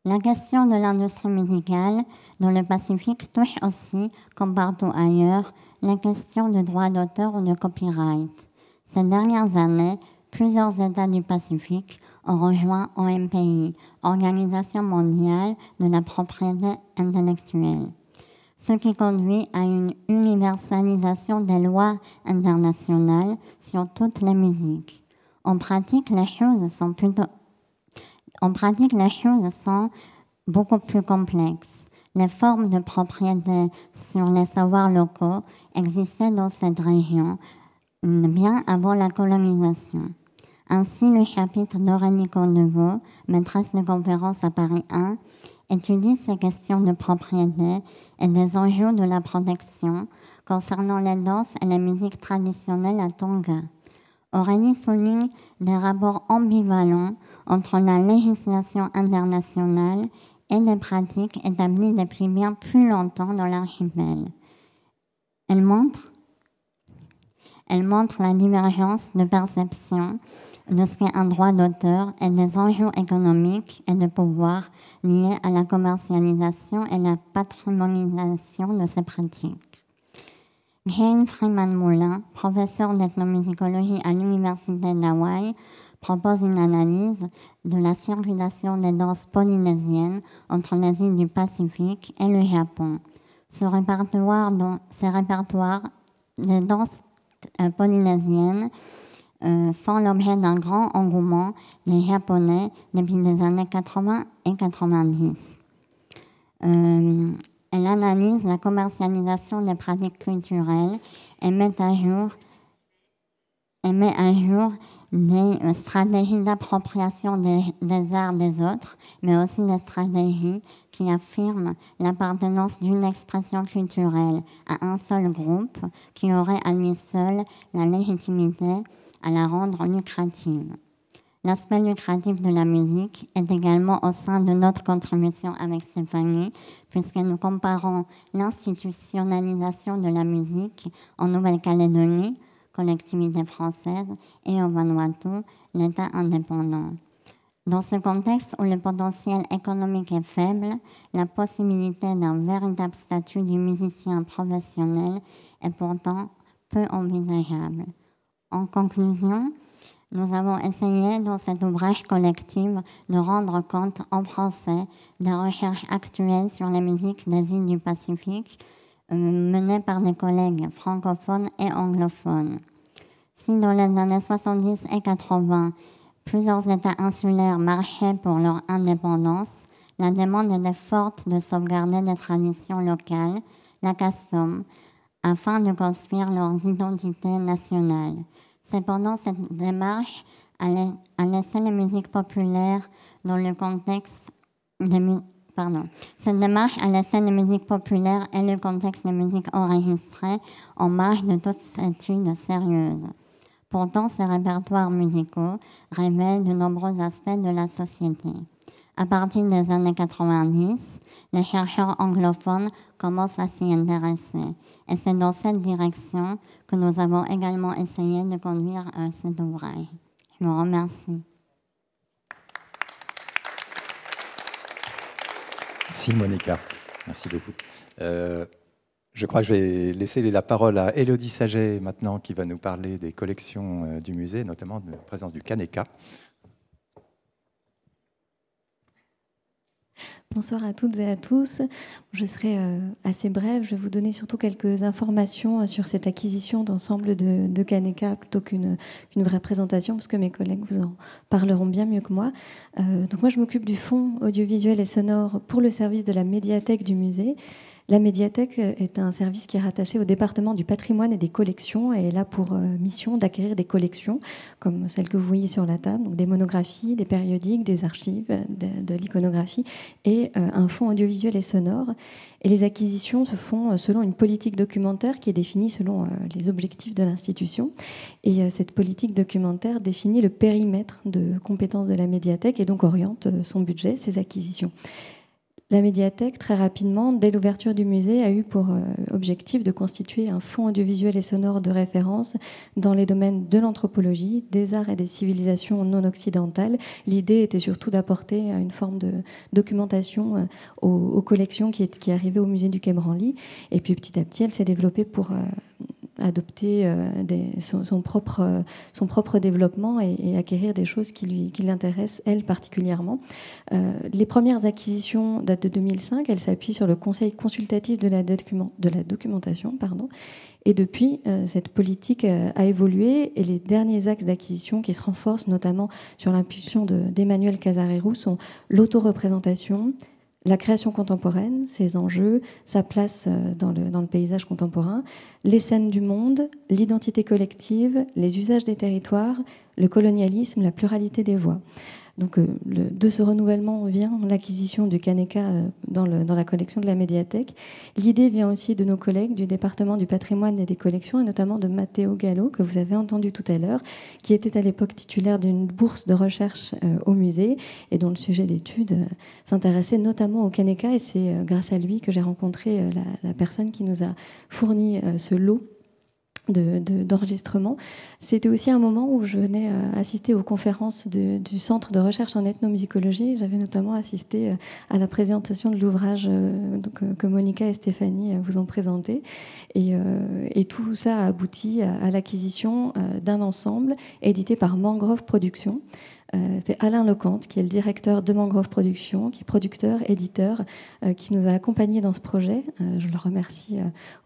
La question de l'industrie musicale dans le Pacifique touche aussi, comme partout ailleurs, la question de droit d'auteur ou de copyright. Ces dernières années, plusieurs États du Pacifique ont rejoint OMPI, Organisation mondiale de la propriété intellectuelle, ce qui conduit à une universalisation des lois internationales sur toutes les musiques. En pratique, les choses sont beaucoup plus complexes. Les formes de propriété sur les savoirs locaux existaient dans cette région bien avant la colonisation. Ainsi, le chapitre d'Aurélie Condevaux, maîtresse de conférence à Paris 1, étudie ces questions de propriété et des enjeux de la protection concernant les danses et les musiques traditionnelles à Tonga. Aurélie souligne des rapports ambivalents entre la législation internationale et des pratiques établies depuis bien plus longtemps dans l'archipel. Elle montre la divergence de perception de ce qu'est un droit d'auteur et des enjeux économiques et de pouvoir liés à la commercialisation et la patrimonialisation de ces pratiques. Jane Freeman-Moulin, professeure d'ethnomusicologie à l'Université d'Hawaï, propose une analyse de la circulation des danses polynésiennes entre les îles du Pacifique et le Japon. Ces répertoires des danses polynésienennes font l'objet d'un grand engouement des Japonais depuis les années 80 et 90. Elle analyse la commercialisation des pratiques culturelles et met à jour des stratégies d'appropriation des arts des autres, mais aussi des stratégies qui affirment l'appartenance d'une expression culturelle à un seul groupe qui aurait à lui seul la légitimité à la rendre lucrative. L'aspect lucratif de la musique est également au sein de notre contribution avec Stéphanie, puisque nous comparons l'institutionnalisation de la musique en Nouvelle-Calédonie, collectivité française, et au Vanuatu, l'État indépendant. Dans ce contexte où le potentiel économique est faible, la possibilité d'un véritable statut du musicien professionnel est pourtant peu envisageable. En conclusion, nous avons essayé dans cet ouvrage collectif de rendre compte en français des recherches actuelles sur les musiques des îles du Pacifique menées par des collègues francophones et anglophones. Si dans les années 70 et 80, plusieurs États insulaires marchaient pour leur indépendance, la demande était forte de sauvegarder des traditions locales, la CASOM, afin de construire leurs identités nationales. Cependant, cette démarche a laissé les musiques populaires dans le contexte Cette démarche a laissé les musiques populaires et le contexte de musique enregistrée en marge de toute étude sérieuse. Pourtant, ces répertoires musicaux révèlent de nombreux aspects de la société. À partir des années 90, les chercheurs anglophones commencent à s'y intéresser. Et c'est dans cette direction que nous avons également essayé de conduire cet ouvrage. Je vous remercie. Merci Monica, merci beaucoup. Je crois que je vais laisser la parole à Élodie Saget maintenant, qui va nous parler des collections du musée, notamment de la présence du Kaneka. Bonsoir à toutes et à tous. Je serai assez brève. Je vais vous donner surtout quelques informations sur cette acquisition d'ensemble de Kaneka plutôt qu'une vraie présentation, parce que mes collègues vous en parleront bien mieux que moi. Donc moi, je m'occupe du fonds audiovisuel et sonore pour le service de la médiathèque du musée. La médiathèque est un service qui est rattaché au département du patrimoine et des collections et est là pour mission d'acquérir des collections comme celles que vous voyez sur la table, donc des monographies, des périodiques, des archives, de l'iconographie et un fonds audiovisuel et sonore. Et les acquisitions se font selon une politique documentaire qui est définie selon les objectifs de l'institution. Et cette politique documentaire définit le périmètre de compétences de la médiathèque et donc oriente son budget, ses acquisitions. La médiathèque, très rapidement, dès l'ouverture du musée, a eu pour objectif de constituer un fonds audiovisuel et sonore de référence dans les domaines de l'anthropologie, des arts et des civilisations non occidentales. L'idée était surtout d'apporter une forme de documentation aux collections qui arrivaient au musée du Quai Branly. Et puis petit à petit, elle s'est développée pour adopter son propre développement et acquérir des choses qui l'intéressent, elle, particulièrement. Les premières acquisitions datent de 2005. Elles s'appuient sur le Conseil consultatif de la documentation. Et depuis, cette politique a évolué et les derniers axes d'acquisition qui se renforcent, notamment sur l'impulsion d'Emmanuel Casarero, sont l'autoreprésentation, la création contemporaine, ses enjeux, sa place dans le paysage contemporain, les scènes du monde, l'identité collective, les usages des territoires, le colonialisme, la pluralité des voix. Donc, de ce renouvellement vient l'acquisition du Kaneka dans la collection de la médiathèque. L'idée vient aussi de nos collègues du département du patrimoine et des collections, et notamment de Matteo Gallo, que vous avez entendu tout à l'heure, qui était à l'époque titulaire d'une bourse de recherche au musée et dont le sujet d'étude s'intéressait notamment au Kaneka. Et c'est grâce à lui que j'ai rencontré la personne qui nous a fourni ce lot d'enregistrement. C'était aussi un moment où je venais assister aux conférences du Centre de recherche en ethnomusicologie. J'avais notamment assisté à la présentation de l'ouvrage que Monica et Stéphanie vous ont présenté. Et tout ça a abouti à l'acquisition d'un ensemble édité par Mangrove Productions. C'est Alain Lecante, qui est le directeur de Mangrove Productions, qui est producteur, éditeur, qui nous a accompagnés dans ce projet. Je le remercie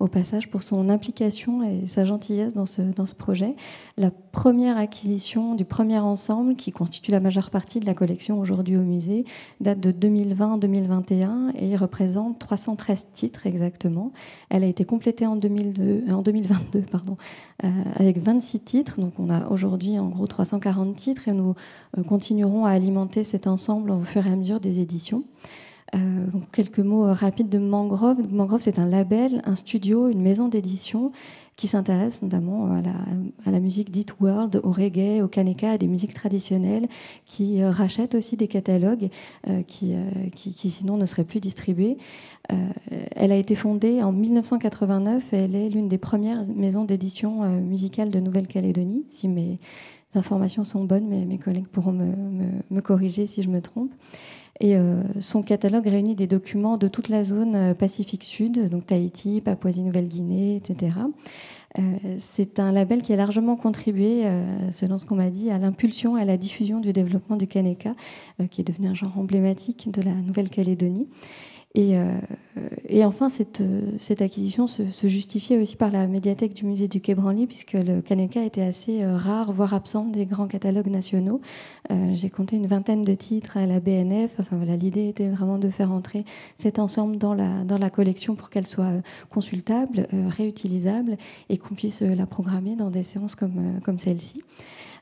au passage pour son implication et sa gentillesse dans ce projet. La première acquisition du premier ensemble qui constitue la majeure partie de la collection aujourd'hui au musée, date de 2020-2021 et représente 313 titres exactement. Elle a été complétée en 2022 avec 26 titres. Donc on a aujourd'hui en gros 340 titres et nous continuerons à alimenter cet ensemble au fur et à mesure des éditions. Donc quelques mots rapides de Mangrove. Mangrove, c'est un label, un studio, une maison d'édition qui s'intéresse notamment à la musique dite world, au reggae, au kaneka, à des musiques traditionnelles, qui rachète aussi des catalogues qui sinon ne seraient plus distribués. Elle a été fondée en 1989 et elle est l'une des premières maisons d'édition musicale de Nouvelle-Calédonie. Si mes informations sont bonnes, mes collègues pourront me corriger si je me trompe. Et son catalogue réunit des documents de toute la zone Pacifique Sud, donc Tahiti, Papouasie-Nouvelle-Guinée, etc. C'est un label qui a largement contribué, selon ce qu'on m'a dit, à l'impulsion et à la diffusion du développement du kaneka, qui est devenu un genre emblématique de la Nouvelle-Calédonie. Et enfin, cette acquisition se justifiait aussi par la médiathèque du musée du Quai Branly, puisque le kaneka était assez rare, voire absent des grands catalogues nationaux. J'ai compté une vingtaine de titres à la BNF. Enfin, voilà, l'idée était vraiment de faire entrer cet ensemble dans la collection pour qu'elle soit consultable, réutilisable, et qu'on puisse la programmer dans des séances comme celle-ci.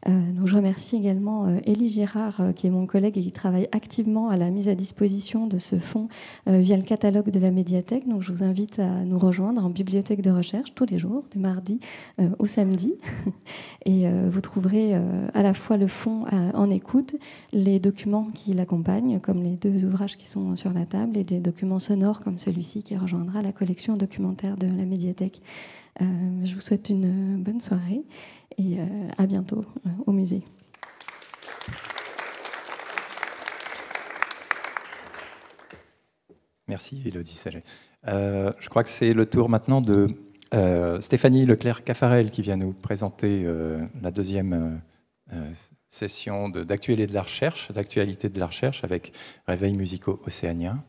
Donc je remercie également Élie Girard, qui est mon collègue et qui travaille activement à la mise à disposition de ce fonds via le catalogue de la médiathèque. Donc je vous invite à nous rejoindre en bibliothèque de recherche tous les jours, du mardi au samedi. Et vous trouverez à la fois le fonds en écoute, les documents qui l'accompagnent, comme les deux ouvrages qui sont sur la table, et des documents sonores comme celui-ci qui rejoindra la collection documentaire de la médiathèque. Je vous souhaite une bonne soirée et à bientôt au musée. Merci Élodie Saget. Je crois que c'est le tour maintenant de Stéphanie Leclerc-Caffarel qui vient nous présenter la deuxième session d'actualité de la recherche avec Réveil musicaux océaniens.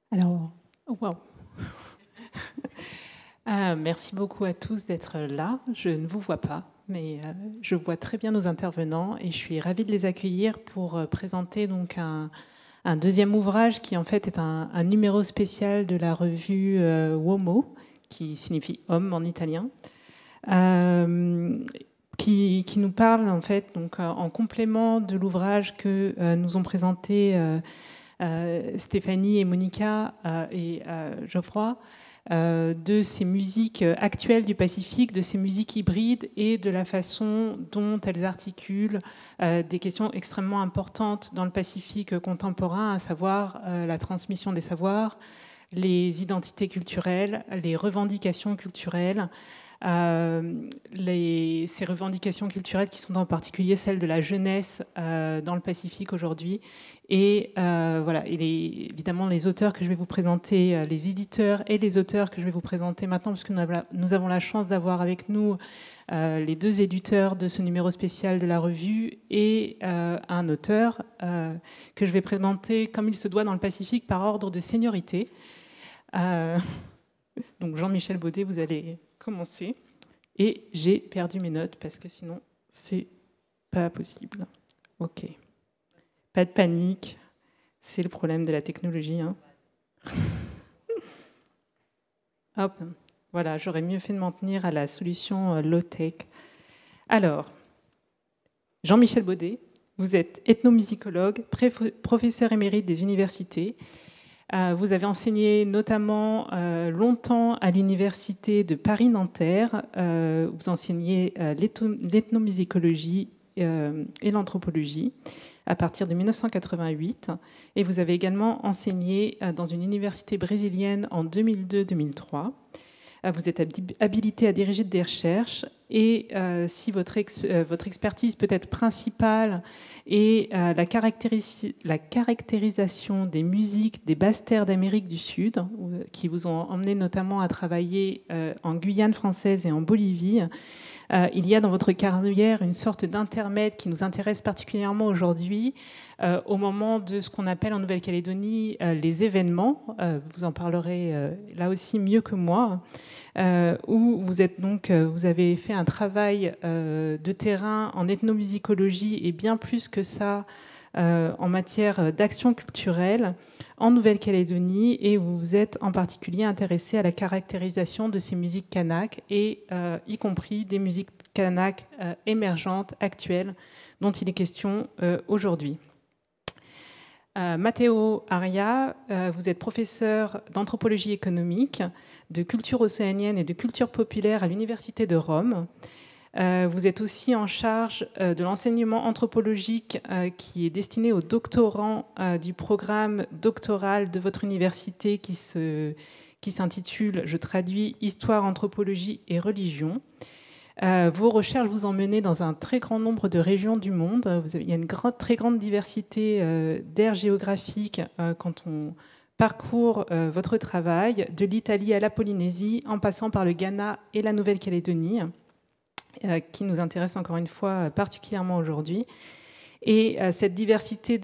Alors, wow. Merci beaucoup à tous d'être là. Je ne vous vois pas, mais je vois très bien nos intervenants et je suis ravie de les accueillir pour présenter donc un deuxième ouvrage qui en fait est un numéro spécial de la revue Uomo, qui signifie homme en italien, qui nous parle en fait donc en complément de l'ouvrage que nous ont présenté Stéphanie et Monica et Geoffroy, de ces musiques actuelles du Pacifique, de ces musiques hybrides et de la façon dont elles articulent des questions extrêmement importantes dans le Pacifique contemporain, à savoir la transmission des savoirs, les identités culturelles, les revendications culturelles, ces revendications culturelles qui sont en particulier celles de la jeunesse dans le Pacifique aujourd'hui. Et voilà, et évidemment les auteurs que je vais vous présenter, les éditeurs et les auteurs que je vais vous présenter maintenant, parce que nous avons la chance d'avoir avec nous les deux éditeurs de ce numéro spécial de la revue et un auteur que je vais présenter comme il se doit dans le Pacifique par ordre de seniorité. Donc Jean-Michel Baudet, vous allez commencer. Et j'ai perdu mes notes parce que sinon c'est pas possible. Ok. Pas de panique, c'est le problème de la technologie. Hein. Hop, voilà, j'aurais mieux fait de m'en tenir à la solution low-tech. Alors, Jean-Michel Baudet, vous êtes ethnomusicologue, professeur émérite des universités. Vous avez enseigné notamment longtemps à l'université de Paris-Nanterre. Vous enseignez l'ethnomusicologie et l'anthropologie à partir de 1988. Et vous avez également enseigné dans une université brésilienne en 2002-2003. Vous êtes habilité à diriger des recherches et si votre expertise peut être principale est la caractérisation des musiques des basses terres d'Amérique du Sud, qui vous ont emmené notamment à travailler en Guyane française et en Bolivie, il y a dans votre carrière une sorte d'intermède qui nous intéresse particulièrement aujourd'hui, au moment de ce qu'on appelle en Nouvelle-Calédonie les événements. Vous en parlerez là aussi mieux que moi, où vous avez fait un travail de terrain en ethnomusicologie et bien plus que ça en matière d'action culturelle en Nouvelle-Calédonie, et où vous êtes en particulier intéressé à la caractérisation de ces musiques kanak, et y compris des musiques kanak émergentes, actuelles, dont il est question aujourd'hui. Matteo Aria, vous êtes professeur d'anthropologie économique, de culture océanienne et de culture populaire à l'Université de Rome. Vous êtes aussi en charge de l'enseignement anthropologique qui est destiné aux doctorants du programme doctoral de votre université qui s'intitule, je traduis, Histoire, anthropologie et religion. Vos recherches vous emmenez dans un très grand nombre de régions du monde. Il y a une très grande diversité d'aires géographiques quand on parcourt votre travail, de l'Italie à la Polynésie, en passant par le Ghana et la Nouvelle-Calédonie, qui nous intéresse encore une fois particulièrement aujourd'hui. Et cette diversité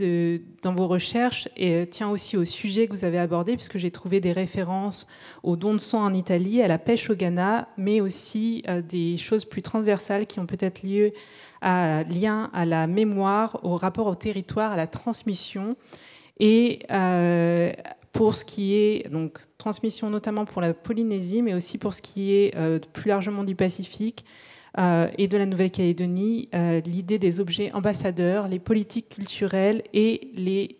dans vos recherches tient aussi au sujet que vous avez abordé, puisque j'ai trouvé des références au don de sang en Italie, à la pêche au Ghana, mais aussi des choses plus transversales qui ont peut-être lien à la mémoire, au rapport au territoire, à la transmission. Et pour ce qui est donc transmission notamment pour la Polynésie, mais aussi pour ce qui est plus largement du Pacifique, et de la Nouvelle-Calédonie, l'idée des objets ambassadeurs, les politiques culturelles et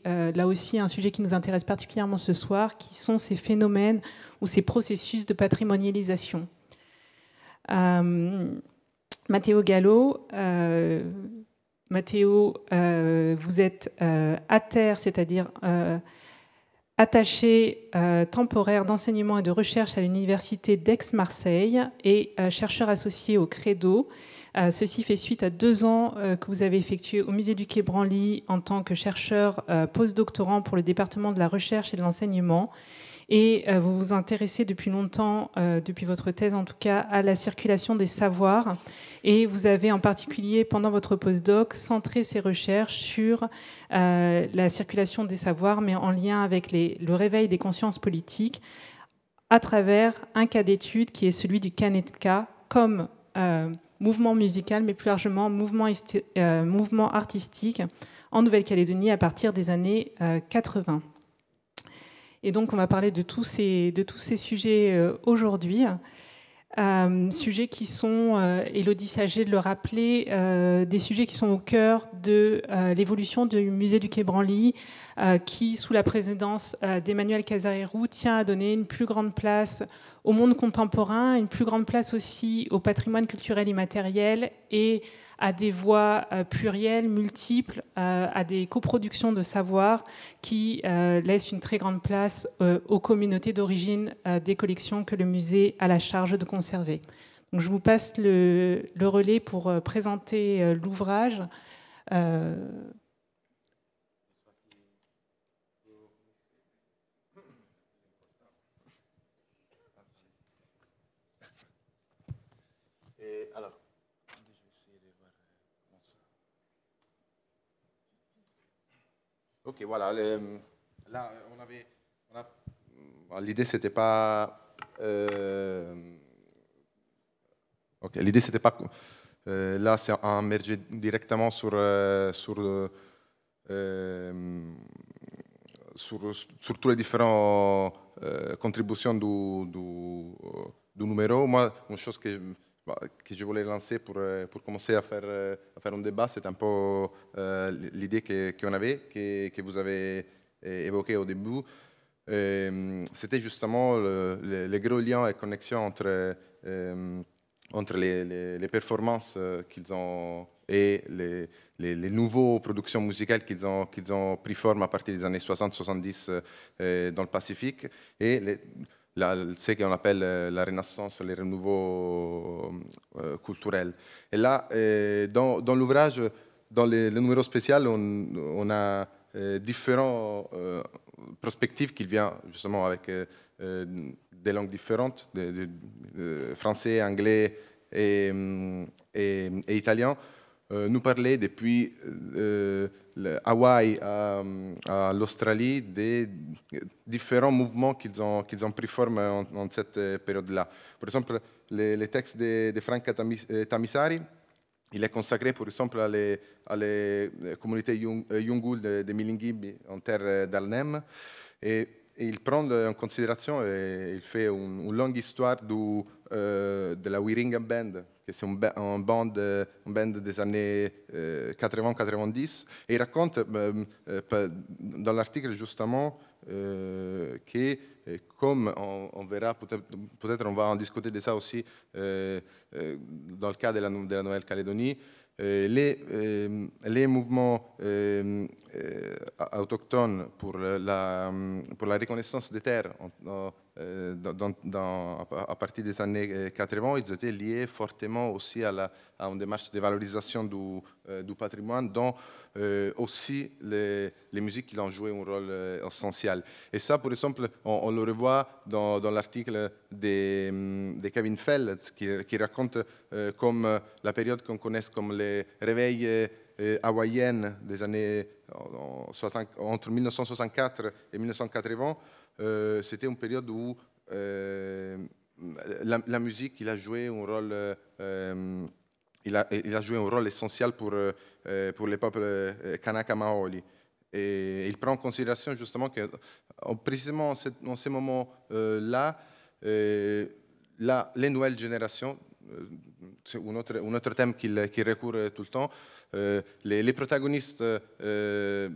là aussi un sujet qui nous intéresse particulièrement ce soir, qui sont ces phénomènes ou ces processus de patrimonialisation. Matteo Gallo, vous êtes ATER, c'est-à-dire attaché temporaire d'enseignement et de recherche à l'université d'Aix-Marseille et chercheur associé au Credo. Ceci fait suite à 2 ans que vous avez effectué au musée du Quai Branly en tant que chercheur postdoctorant pour le département de la recherche et de l'enseignement. Et vous vous intéressez depuis longtemps, depuis votre thèse en tout cas, à la circulation des savoirs. Et vous avez en particulier, pendant votre postdoc, centré ces recherches sur la circulation des savoirs, mais en lien avec le réveil des consciences politiques, à travers un cas d'étude qui est celui du Kanetka, comme mouvement musical, mais plus largement mouvement artistique en Nouvelle-Calédonie à partir des années 80. Et donc, on va parler de tous ces sujets aujourd'hui. Sujets qui sont, Élodie Saget de le rappeler, des sujets qui sont au cœur de l'évolution du musée du Quai Branly, qui, sous la présidence d'Emmanuel Casarero, tient à donner une plus grande place au monde contemporain, une plus grande place aussi au patrimoine culturel immatériel et à des voies plurielles, multiples, à des coproductions de savoir qui laissent une très grande place aux communautés d'origine des collections que le musée a la charge de conserver. Donc, je vous passe le relais pour présenter l'ouvrage. Ok, voilà. Là, l'idée, c'était pas. Ok, l'idée, c'était pas. Là, c'est immerger directement sur toutes les différentes contributions du numéro. Moi, une chose que je voulais lancer pour commencer à faire un débat, c'est un peu l'idée qu'on avait, que vous avez évoquée au début, C'était justement les gros liens et connexions entre les performances qu'ils ont et les nouvelles productions musicales qu'ils ont pris forme à partir des années 60-70 dans le Pacifique et ce qu'on appelle la Renaissance, les renouveaux culturels. Et là, dans l'ouvrage, dans le numéro spécial, on a différentes perspectives qui viennent justement avec des langues différentes, français, anglais et italien. Nous parler depuis Hawaï à l'Australie des différents mouvements qu'ils ont pris forme en cette période-là. Par exemple, les textes de Franca Tamisari, il est consacré, par exemple, à les communautés Yungul de Milingimbi en terre d'Alnem. Et il prend en considération et il fait une longue histoire de la Wiringa Band, qui est un band des années 80-90. Et il raconte dans l'article justement que, comme on verra, peut-être on va en discuter de ça aussi dans le cas de la Nouvelle-Calédonie, les mouvements autochtones pour la reconnaissance des terres à partir des années 80, ils étaient liés fortement aussi à une démarche de valorisation du patrimoine, dont aussi les musiques qui ont joué un rôle essentiel. Et ça, par exemple, on le revoit dans l'article de Kevin Feld, qui raconte comme la période qu'on connaît comme les réveils hawaïennes des années entre 1964 et 1980. C'était une période où la musique il a joué un rôle il a joué un rôle essentiel pour les peuples Kanaka Maoli. Et il prend en considération justement que précisément en ces moments-là, les nouvelles générations, c'est un autre thème qui recourt tout le temps, les protagonistes de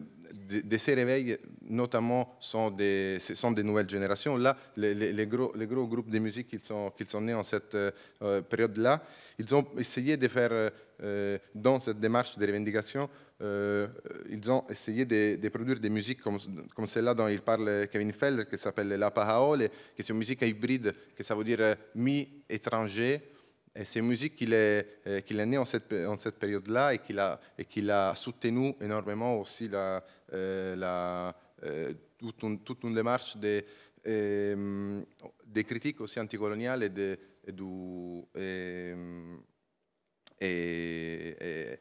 ces réveils, notamment, sont des nouvelles générations. Là, les gros groupes de musique qui sont nés en cette période-là, ils ont essayé de faire, dans cette démarche de revendication, ils ont essayé de produire des musiques comme celle-là dont il parle Kevin Felder, qui s'appelle la Pahaole, qui est une musique hybride, que ça veut dire mi-étranger. Et c'est une musique qu'il est né en cette période-là et qu'il a soutenu énormément aussi toute une démarche de critiques aussi anticoloniales et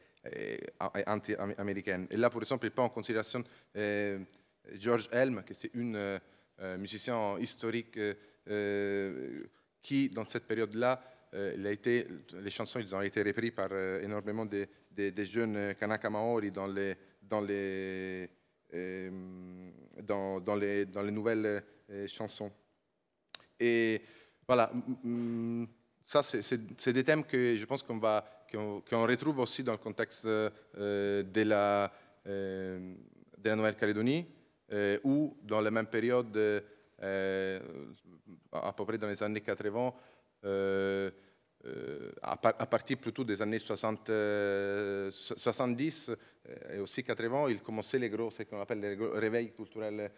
anti-américaine. Et là, par exemple, il prend en considération George Elm, qui est un musicien historique qui, dans cette période-là, les chansons ils ont été reprises par énormément de jeunes Kanaka Maori dans les nouvelles chansons. Et voilà, ça c'est des thèmes que je pense qu'on retrouve aussi dans le contexte de la Nouvelle-Calédonie, ou dans la même période, à peu près dans les années 80, à partir plutôt des années 70 et aussi 80, il commençait ce qu'on appelle les réveils culturels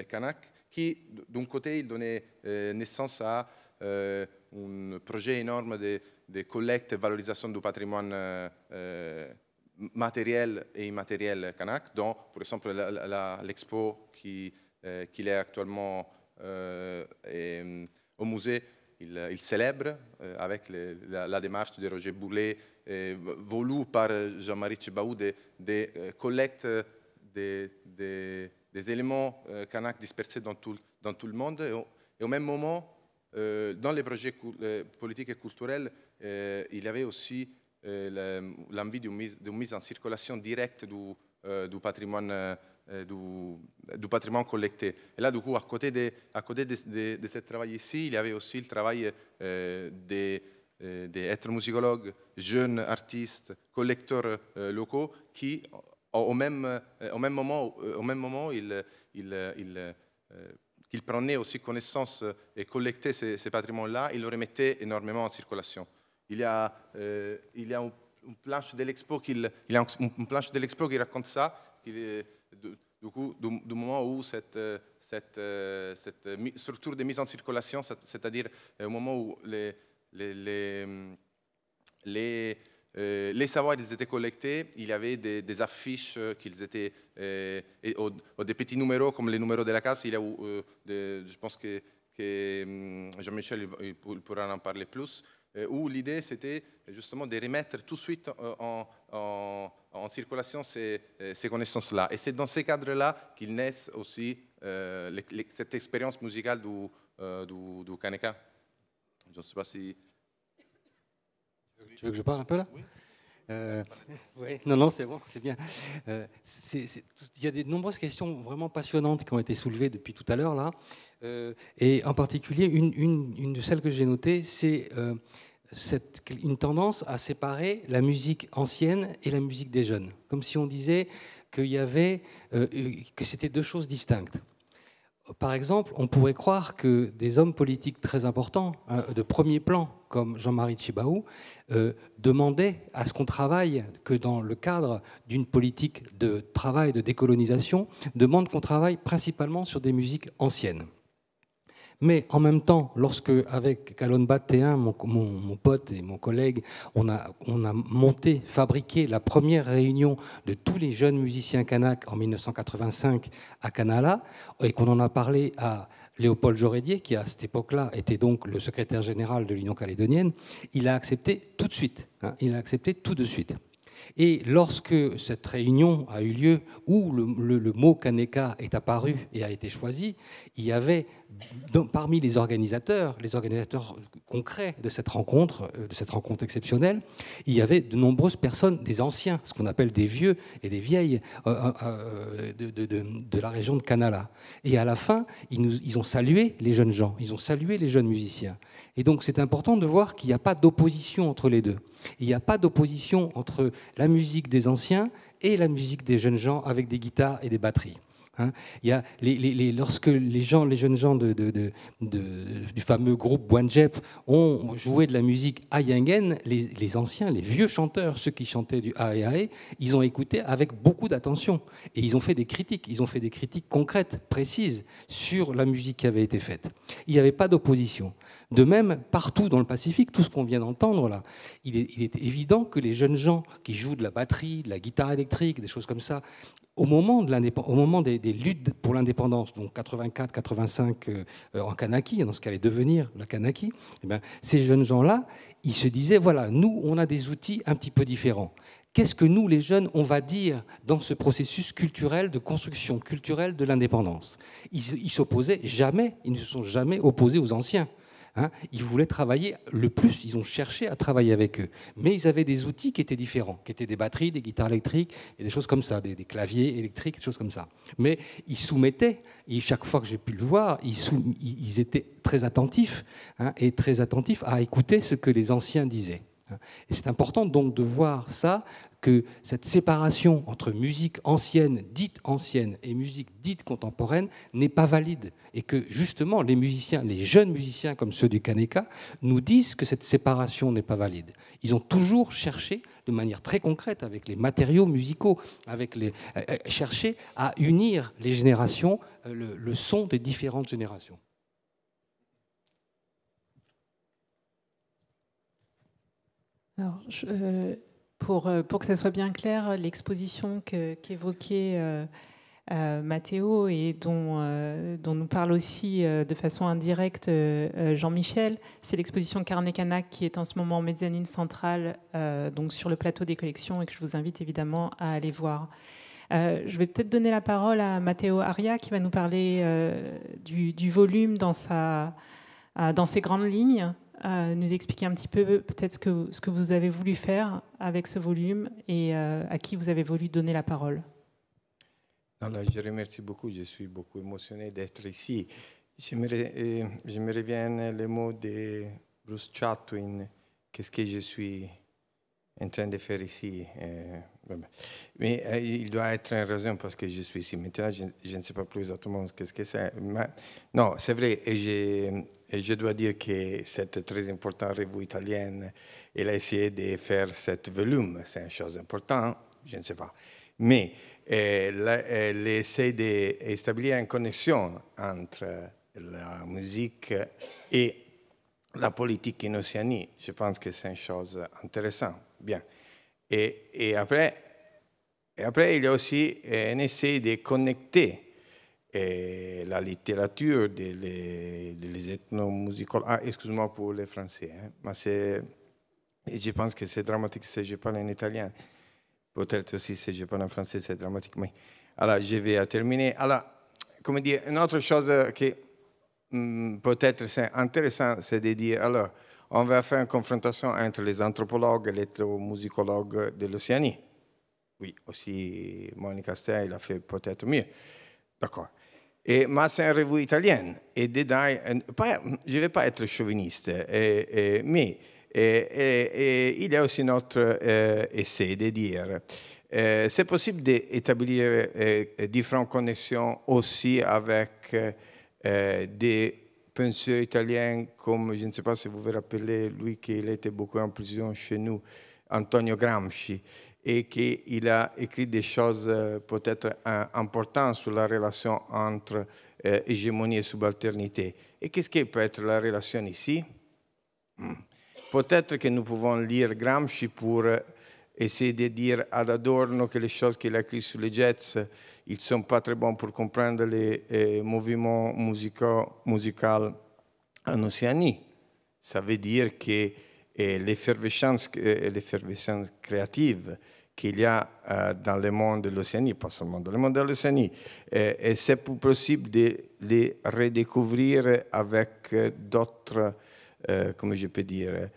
kanak, qui, d'un côté, il donnait naissance à un projet énorme de collecte et valorisation du patrimoine matériel et immatériel kanak, dont, par exemple, l'expo qui est actuellement au musée. Il célèbre avec la démarche de Roger Boulet, voulue par Jean-Marie Tchibaou, de collecte des éléments kanak dispersés dans tout le monde. Et au même moment, dans les projets politiques et culturels, il y avait aussi l'envie d'une mise en circulation directe du patrimoine collecté. Et là, du coup, à côté de ce travail ici, il y avait aussi le travail des ethnomusicologues, jeunes artistes, collecteurs locaux qui, au même moment, qu'il prenait aussi connaissance et collectait ces patrimons-là, il le remettait énormément en circulation. Il y a une planche de l'Expo qui raconte ça, du coup, du moment où cette structure de mise en circulation, c'est-à-dire au moment où les savoirs étaient collectés, il y avait des affiches qu'ils étaient, ou des petits numéros comme les numéros de la case. Il y a, je pense que Jean-Michel pourra en parler plus, où l'idée c'était justement de remettre tout de suite en circulation ces connaissances-là. Et c'est dans ces cadres-là qu'il naît aussi cette expérience musicale du Kaneka. Je ne sais pas si... Tu veux que je parle un peu là? Oui. Ouais, non, c'est bon, c'est bien. Il y a de nombreuses questions vraiment passionnantes qui ont été soulevées depuis tout à l'heure là. Et en particulier, une de celles que j'ai notées, c'est une tendance à séparer la musique ancienne et la musique des jeunes. Comme si on disait que c'était deux choses distinctes. Par exemple, on pourrait croire que des hommes politiques très importants, de premier plan, comme Jean-Marie Tjibaou, demandaient à ce qu'on travaille, que dans le cadre d'une politique de travail, de décolonisation, demandent qu'on travaille principalement sur des musiques anciennes. Mais en même temps, lorsque, avec Kalonbat T1, mon pote et mon collègue, on a fabriqué la première réunion de tous les jeunes musiciens kanak en 1985 à Kanala, et qu'on en a parlé à Léopold Jorédier, qui à cette époque-là était donc le secrétaire général de l'Union calédonienne, il a accepté tout de suite. Il a accepté tout de suite. Et lorsque cette réunion a eu lieu, où le mot Kaneka est apparu et a été choisi, il y avait parmi les organisateurs concrets de cette rencontre exceptionnelle, il y avait de nombreuses personnes, des anciens, ce qu'on appelle des vieux et des vieilles de la région de Kanala. Et à la fin, ils ont salué les jeunes gens, ils ont salué les jeunes musiciens. Et donc c'est important de voir qu'il n'y a pas d'opposition entre les deux. Il n'y a pas d'opposition entre la musique des anciens et la musique des jeunes gens avec des guitares et des batteries. Il y a lorsque les jeunes gens du fameux groupe Bwanjep ont joué de la musique ayengen, les anciens, les vieux chanteurs, ceux qui chantaient du ae, ils ont écouté avec beaucoup d'attention et ils ont fait des critiques concrètes, précises sur la musique qui avait été faite. Il n'y avait pas d'opposition. De même, partout dans le Pacifique, tout ce qu'on vient d'entendre là, il est évident que les jeunes gens qui jouent de la batterie, de la guitare électrique, des choses comme ça, au moment des luttes pour l'indépendance, donc 84-85 en Kanaki, dans ce qu'allait devenir la Kanaki, eh bien, ces jeunes gens-là, ils se disaient, voilà, nous, on a des outils un petit peu différents. Qu'est-ce que nous, les jeunes, on va dire dans ce processus culturel, de construction culturelle de l'indépendance? Ils s'opposaient jamais, ils ne se sont jamais opposés aux anciens. Ils voulaient travailler le plus, ils ont cherché à travailler avec eux. Mais ils avaient des outils qui étaient différents, qui étaient des batteries, des guitares électriques, et des choses comme ça, des claviers électriques, des choses comme ça. Mais ils soumettaient, et chaque fois que j'ai pu le voir, ils étaient très attentifs, et très attentifs à écouter ce que les anciens disaient. Et c'est important donc de voir ça, que cette séparation entre musique ancienne, dite ancienne, et musique dite contemporaine n'est pas valide. Et que justement, les musiciens, les jeunes musiciens comme ceux du Kaneka, nous disent que cette séparation n'est pas valide. Ils ont toujours cherché, de manière très concrète, avec les matériaux musicaux, cherché à unir les générations, le son des différentes générations. Alors, pour que ça soit bien clair, l'exposition qu'évoquait Matteo et dont nous parle aussi de façon indirecte Jean-Michel, c'est l'exposition Carnet Kanak qui est en ce moment en mezzanine centrale, donc sur le plateau des collections, et que je vous invite évidemment à aller voir. Je vais peut-être donner la parole à Matteo Aria qui va nous parler du volume dans ses grandes lignes. Nous expliquer un petit peu peut-être ce que vous avez voulu faire avec ce volume et à qui vous avez voulu donner la parole. Alors, je remercie beaucoup, je suis beaucoup émotionné d'être ici. Je me reviens les mots de Bruce Chatwin, qu'est-ce que je suis en train de faire ici. Mais il doit être une raison parce que je suis ici. Maintenant, je ne sais pas plus exactement ce que c'est. Mais, non, c'est vrai. Et je dois dire que cette très importante revue italienne, elle a essayé de faire cet volume. C'est une chose importante, je ne sais pas. Mais elle essaie d'établir une connexion entre la musique et la politique en Océanie. Je pense que c'est une chose intéressante. Bien. Et après, il y a aussi un essai de connecter la littérature des ethnomusicologues. Ah, excuse-moi pour les Français, hein, mais je pense que c'est dramatique si je parle en italien. Peut-être aussi si je parle en français, c'est dramatique. Mais alors, je vais terminer. Alors, comment dire, une autre chose qui peut-être c'est intéressant, c'est de dire, alors, on va faire une confrontation entre les anthropologues et les ethnomusicologues de l'Océanie. Oui, aussi, Monica Stea, il a fait peut-être mieux. D'accord. Mais c'est une revue italienne. Et dedans, je ne vais pas être chauviniste, mais il y a aussi notre essai de dire c'est possible d'établir différentes connexions aussi avec des penseurs italiens comme, je ne sais pas si vous vous rappelez, lui qui était beaucoup en prison chez nous, Antonio Gramsci, et qu'il a écrit des choses peut-être importantes sur la relation entre hégémonie et subalternité. Et qu'est-ce qui peut être la relation ici? Peut-être que nous pouvons lire Gramsci pour essayer de dire ad Adorno que les choses qu'il a écrites sur les jazz, ils ne sont pas très bons pour comprendre les mouvements musicaux en Océanie. Ça veut dire que l'effervescence créative qu'il y a dans le monde de l'Océanie, pas seulement dans le monde de l'Océanie, c'est possible de les redécouvrir avec d'autres, comment je peux dire,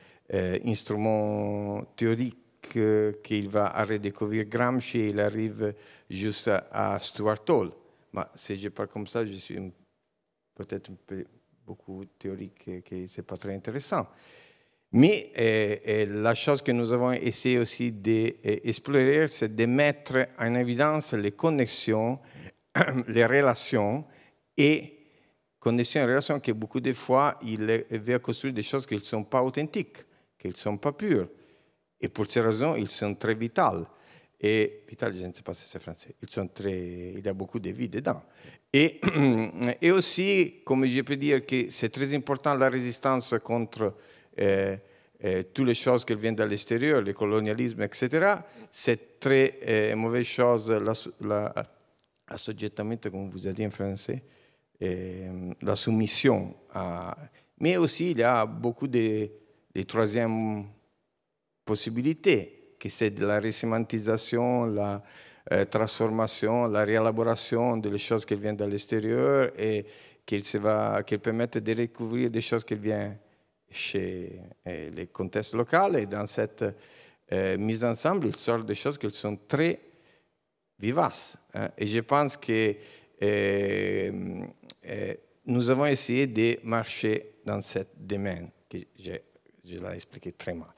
instruments théoriques qu'il va redécouvrir. Gramsci, il arrive juste à Stuart Hall. Mais si je parle comme ça, je suis peut-être un peu beaucoup théorique, que ce n'est pas très intéressant. Mais la chose que nous avons essayé aussi d'explorer, c'est de mettre en évidence les connexions, les relations et connexions et relations que beaucoup de fois, il veut construire des choses qui ne sont pas authentiques, qui ne sont pas pures. Et pour ces raisons, ils sont très vitales. Et vital, je ne sais pas si c'est français. Il y a beaucoup de vie dedans. Et aussi, comme je peux dire que c'est très important la résistance contre toutes les choses qui viennent de l'extérieur, le colonialisme, etc. C'est très mauvaise chose, l'assoggettamento, comme vous avez dit en français, la soumission. Mais aussi, il y a beaucoup de troisième possibilités, que c'est de la résémantisation, la transformation, la réélaboration des choses qui viennent de l'extérieur et qui permettent de découvrir des choses qui viennent chez les contextes locaux. Et dans cette mise ensemble, il sort des choses qui sont très vivaces. Hein. Et je pense que nous avons essayé de marcher dans ce domaine, que je l'ai expliqué très mal.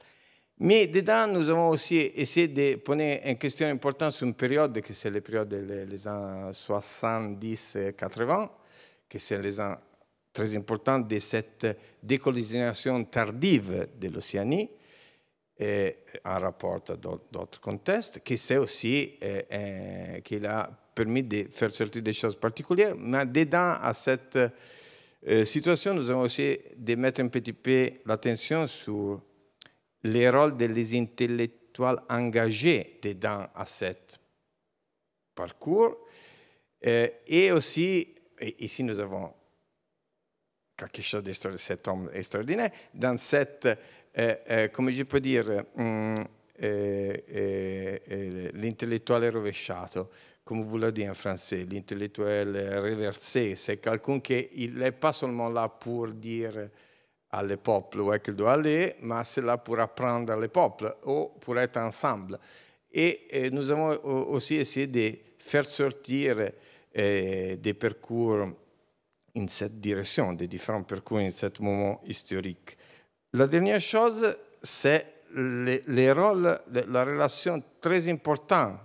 Mais dedans, nous avons aussi essayé de poser une question importante sur une période, que c'est la période des années 70-80, que c'est les années très importantes de cette décolonisation tardive de l'Océanie, en rapport à d'autres contextes, que c'est aussi qu'il a permis de faire sortir des choses particulières. Mais dedans, à cette situation, nous avons aussi de mettre un petit peu l'attention sur les rôles des intellectuels engagés dedans à ce parcours. Et aussi, ici nous avons quelque chose de cet homme extraordinaire, dans cette, comment je peux dire, l'intellettuel rovesciato, comme vous l'avez dit en français, l'intellectuel reversé, c'est quelqu'un qui n'est pas seulement là pour dire au peuple où il doit aller, mais c'est là pour apprendre au peuple ou pour être ensemble. Et nous avons aussi essayé de faire sortir des parcours in cette direction, des différents parcours en ce moment historique. La dernière chose, c'est les rôles, la relation très importante,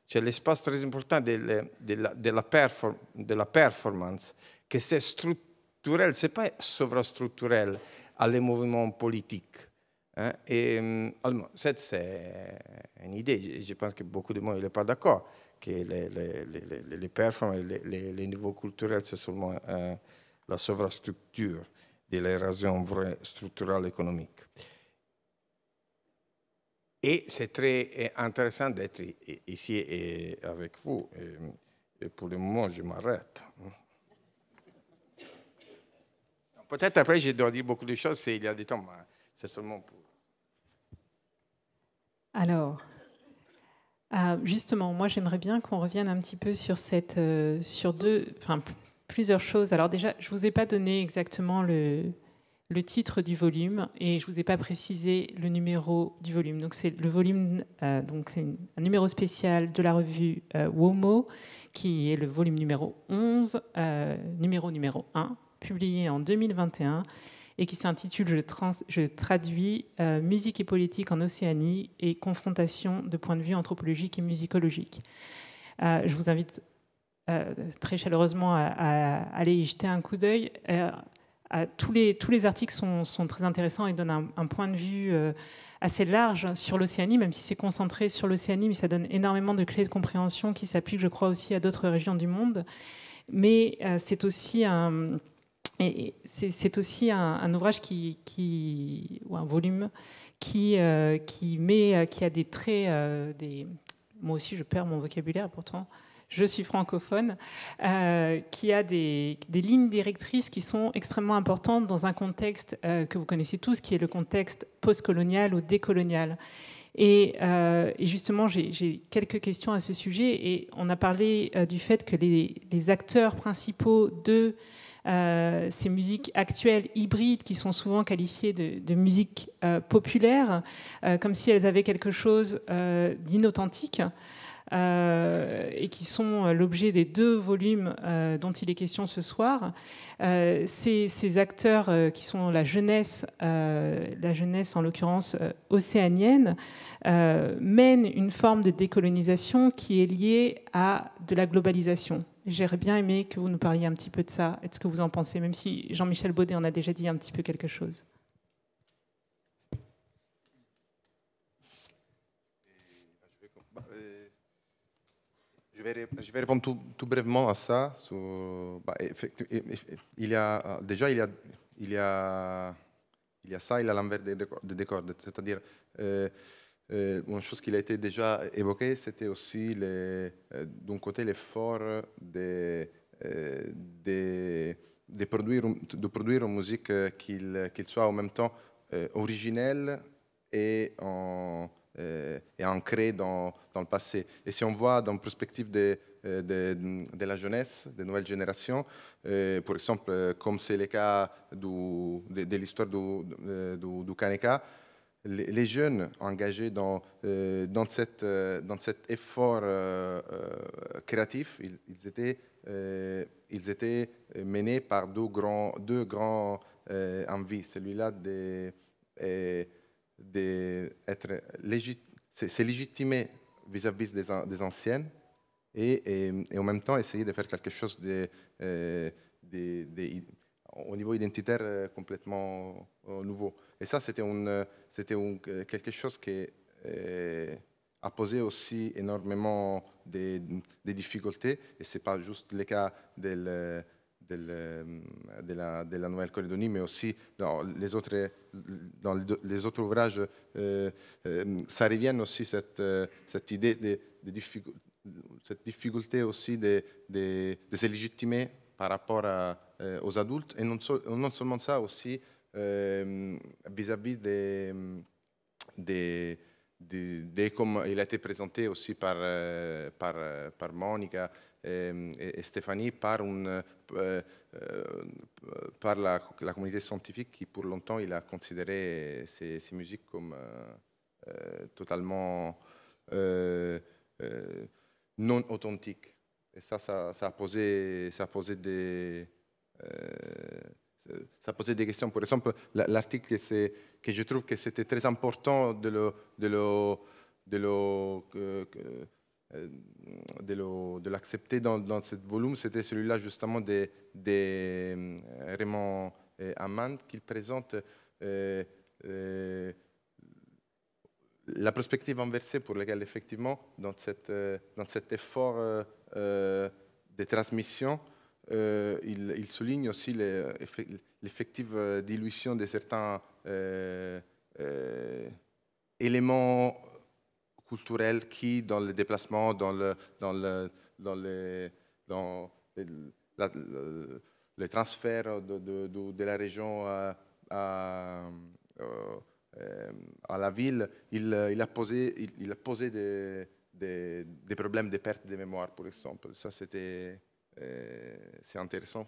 c'est l'espace très important de la performance, que c'est structurel, ce n'est pas sovrastructurel à les mouvements politiques. Hein? Et ça, c'est une idée. Je pense que beaucoup de monde n'est pas d'accord que les performances, les niveaux culturels, c'est seulement la sovrastructure de l'érosion vraie structurelle économique. Et c'est très intéressant d'être ici et avec vous. Et pour le moment, je m'arrête. Peut-être après, je dois dire beaucoup de choses s'il y a du temps, mais c'est seulement pour... Alors, justement, moi, j'aimerais bien qu'on revienne un petit peu sur plusieurs choses. Alors déjà, je ne vous ai pas donné exactement le titre du volume et je ne vous ai pas précisé le numéro du volume. Donc c'est le volume, donc un numéro spécial de la revue WOMO, qui est le volume numéro 11, numéro 1, publié en 2021 et qui s'intitule je traduis Musique et politique en Océanie et confrontation de points de vue anthropologiques et musicologiques. Je vous invite très chaleureusement à aller y jeter un coup d'œil. Tous les articles sont très intéressants et donnent un point de vue assez large sur l'Océanie, même si c'est concentré sur l'Océanie, mais ça donne énormément de clés de compréhension qui s'appliquent, je crois, aussi à d'autres régions du monde. Mais c'est aussi un ouvrage ou un volume qui a des traits... Moi aussi, je perds mon vocabulaire, pourtant... Je suis francophone, qui a des lignes directrices qui sont extrêmement importantes dans un contexte que vous connaissez tous, qui est le contexte postcolonial ou décolonial. Et justement, j'ai quelques questions à ce sujet. Et on a parlé du fait que les acteurs principaux de ces musiques actuelles, hybrides, qui sont souvent qualifiées de musique populaire, comme si elles avaient quelque chose d'inauthentique, et qui sont l'objet des 2 volumes dont il est question ce soir. Ces acteurs qui sont la jeunesse en l'occurrence océanienne, mènent une forme de décolonisation qui est liée à de la globalisation. J'aurais bien aimé que vous nous parliez un petit peu de ça. Est-ce que vous en pensez, même si Jean-Michel Baudet en a déjà dit un petit peu quelque chose? Je vais répondre tout brièvement à ça. Il y a ça, il y a l'envers des décors. C'est-à-dire, une chose qui a été déjà évoquée, c'était aussi d'un côté l'effort de produire une musique qu'il soit en même temps originelle et ancré dans le passé. Et si on voit dans la perspective de la jeunesse, des nouvelles générations, par exemple, comme c'est le cas de l'histoire du Kaneka, les jeunes engagés dans cet effort créatif, ils étaient menés par deux grands envies. Celui-là c'est légitimer vis-à-vis des anciennes et en même temps essayer de faire quelque chose au niveau identitaire complètement nouveau. Et ça, c'était quelque chose qui a posé aussi énormément de difficultés. Et ce n'est pas juste le cas de la Nouvelle-Calédonie, mais aussi dans les autres ouvrages, ça revient aussi cette idée cette difficulté aussi de se légitimer par rapport aux adultes, et non seulement ça, aussi vis-à-vis comme il a été présenté aussi par Monica et Stéphanie, par la communauté scientifique qui pour longtemps il a considéré ces musiques comme totalement non authentiques. Et ça a posé ça posait des questions. Par exemple, l'article que je trouve que c'était très important de l'accepter dans ce volume, c'était celui-là justement de Raymond Amand, qui présente la perspective inversée pour laquelle, effectivement, dans cet effort de transmission, il souligne aussi l'effective dilution de certains éléments culturels qui, dans le déplacement, dans les transferts de la région à la ville, il a posé des problèmes de perte de mémoire, par exemple. Ça, c'est intéressant.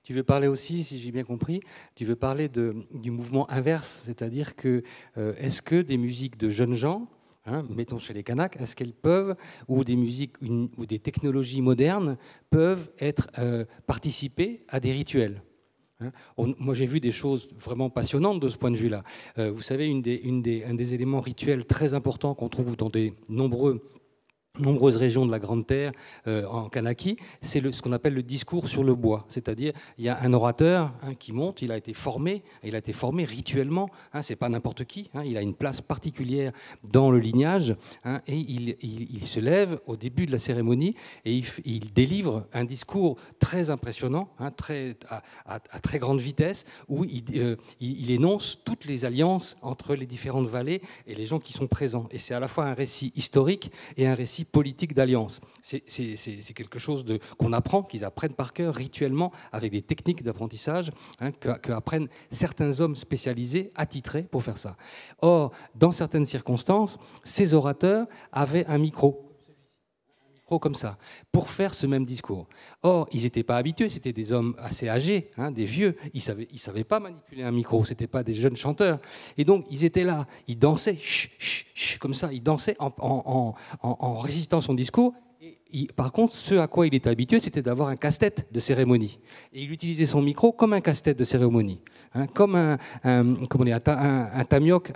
Tu veux parler aussi, si j'ai bien compris, tu veux parler du mouvement inverse, c'est-à-dire que est-ce que des musiques de jeunes gens, mettons chez les Kanaks, est-ce qu'elles peuvent, ou des musiques ou des technologies modernes peuvent participer à des rituels? Moi, j'ai vu des choses vraiment passionnantes de ce point de vue-là. Vous savez, un des éléments rituels très importants qu'on trouve dans des nombreuses régions de la Grande Terre en Kanaki, c'est ce qu'on appelle le discours sur le bois. C'est-à-dire, il y a un orateur qui monte, il a été formé rituellement, c'est pas n'importe qui, il a une place particulière dans le lignage, et il se lève au début de la cérémonie et il délivre un discours très impressionnant, à très grande vitesse, où il énonce toutes les alliances entre les différentes vallées et les gens qui sont présents. Et c'est à la fois un récit historique et un récit politique d'alliance. C'est quelque chose qu'on apprend, qu'ils apprennent par cœur rituellement avec des techniques d'apprentissage qu'apprennent certains hommes spécialisés, attitrés pour faire ça. Or, dans certaines circonstances, ces orateurs avaient un micro comme ça, pour faire ce même discours. Or, ils n'étaient pas habitués, c'était des hommes assez âgés, des vieux, ils savaient pas manipuler un micro, c'était pas des jeunes chanteurs. Et donc, ils étaient là, ils dansaient, comme ça, ils dansaient en résistant son discours. Et par contre, ce à quoi il était habitué, c'était d'avoir un casse-tête de cérémonie. Et il utilisait son micro comme un casse-tête de cérémonie, comme un tamioc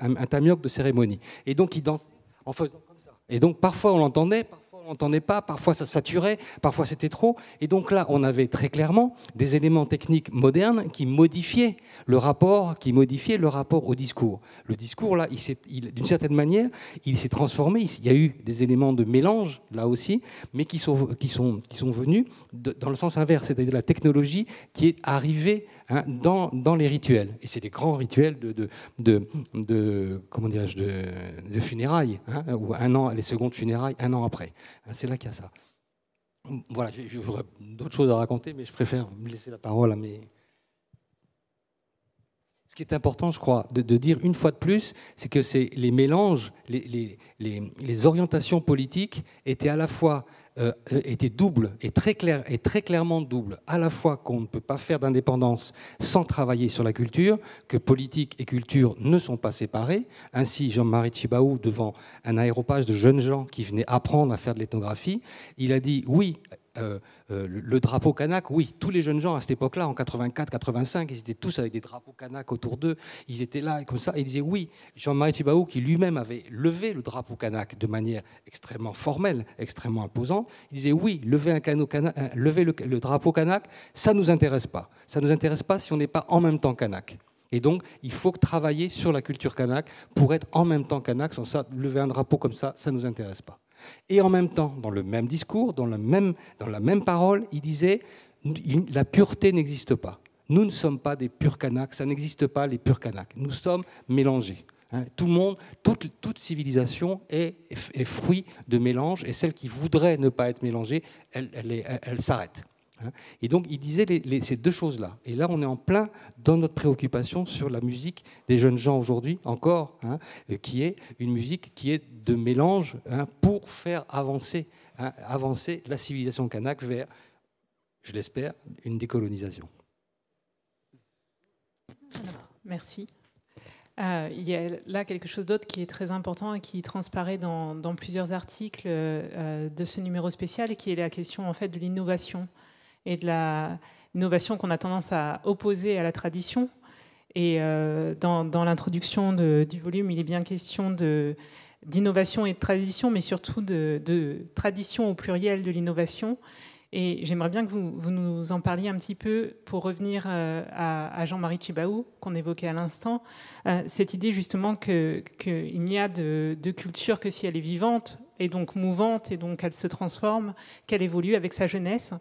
de cérémonie. Et donc, il dansait en faisant comme ça. Et donc, parfois, on l'entendait, on n'entendait pas, parfois ça saturait, parfois c'était trop. Et donc là, on avait très clairement des éléments techniques modernes qui modifiaient le rapport au discours. Le discours, là, d'une certaine manière, il s'est transformé. Il y a eu des éléments de mélange, là aussi, mais qui sont venus dans le sens inverse, c'est-à-dire la technologie qui est arrivée dans les rituels. Et c'est des grands rituels comment dirais-je, de funérailles, ou les secondes funérailles, un an après. C'est là qu'il y a ça. Voilà, j'aurais d'autres choses à raconter, mais je préfère me laisser la parole à mes... Ce qui est important, je crois, de dire une fois de plus, c'est que les mélanges, les orientations politiques étaient à la fois était double et très clairement double, à la fois qu'on ne peut pas faire d'indépendance sans travailler sur la culture, que politique et culture ne sont pas séparés. Ainsi, Jean-Marie Tjibaou, devant un aéropage de jeunes gens qui venaient apprendre à faire de l'ethnographie, il a dit oui, le drapeau kanak, oui, tous les jeunes gens à cette époque-là, en 84-85, ils étaient tous avec des drapeaux kanak autour d'eux, ils étaient là comme ça, et ils disaient oui. Jean-Marie Tjibaou, qui lui-même avait levé le drapeau kanak de manière extrêmement formelle, extrêmement imposante, il disait oui, lever le drapeau kanak, ça ne nous intéresse pas. Ça ne nous intéresse pas si on n'est pas en même temps kanak. Et donc, il faut travailler sur la culture kanak pour être en même temps kanak. Sans ça, lever un drapeau comme ça ne nous intéresse pas. Et en même temps, dans le même discours, dans la même parole, il disait « la pureté n'existe pas. Nous ne sommes pas des purs kanaks, ça n'existe pas les purs kanaks. Nous sommes mélangés. » Tout le monde, toute civilisation est fruit de mélange, et celle qui voudrait ne pas être mélangée, elle s'arrête. Et donc, il disait ces deux choses-là. Et là, on est en plein dans notre préoccupation sur la musique des jeunes gens aujourd'hui, encore, qui est une musique qui est de mélange pour faire avancer la civilisation kanak vers, je l'espère, une décolonisation. Merci. Il y a là quelque chose d'autre qui est très important et qui transparaît dans plusieurs articles de ce numéro spécial, et qui est la question en fait de l'innovation et de innovation qu'on a tendance à opposer à la tradition. Et dans l'introduction du volume, il est bien question d'innovation et de tradition, mais surtout de tradition au pluriel de l'innovation. Et j'aimerais bien que vous nous en parliez un petit peu pour revenir à Jean-Marie Tjibaou, qu'on évoquait à l'instant. Cette idée justement qu'il n'y a de culture que si elle est vivante, et donc mouvante, et donc elle se transforme, qu'elle évolue avec sa jeunesse.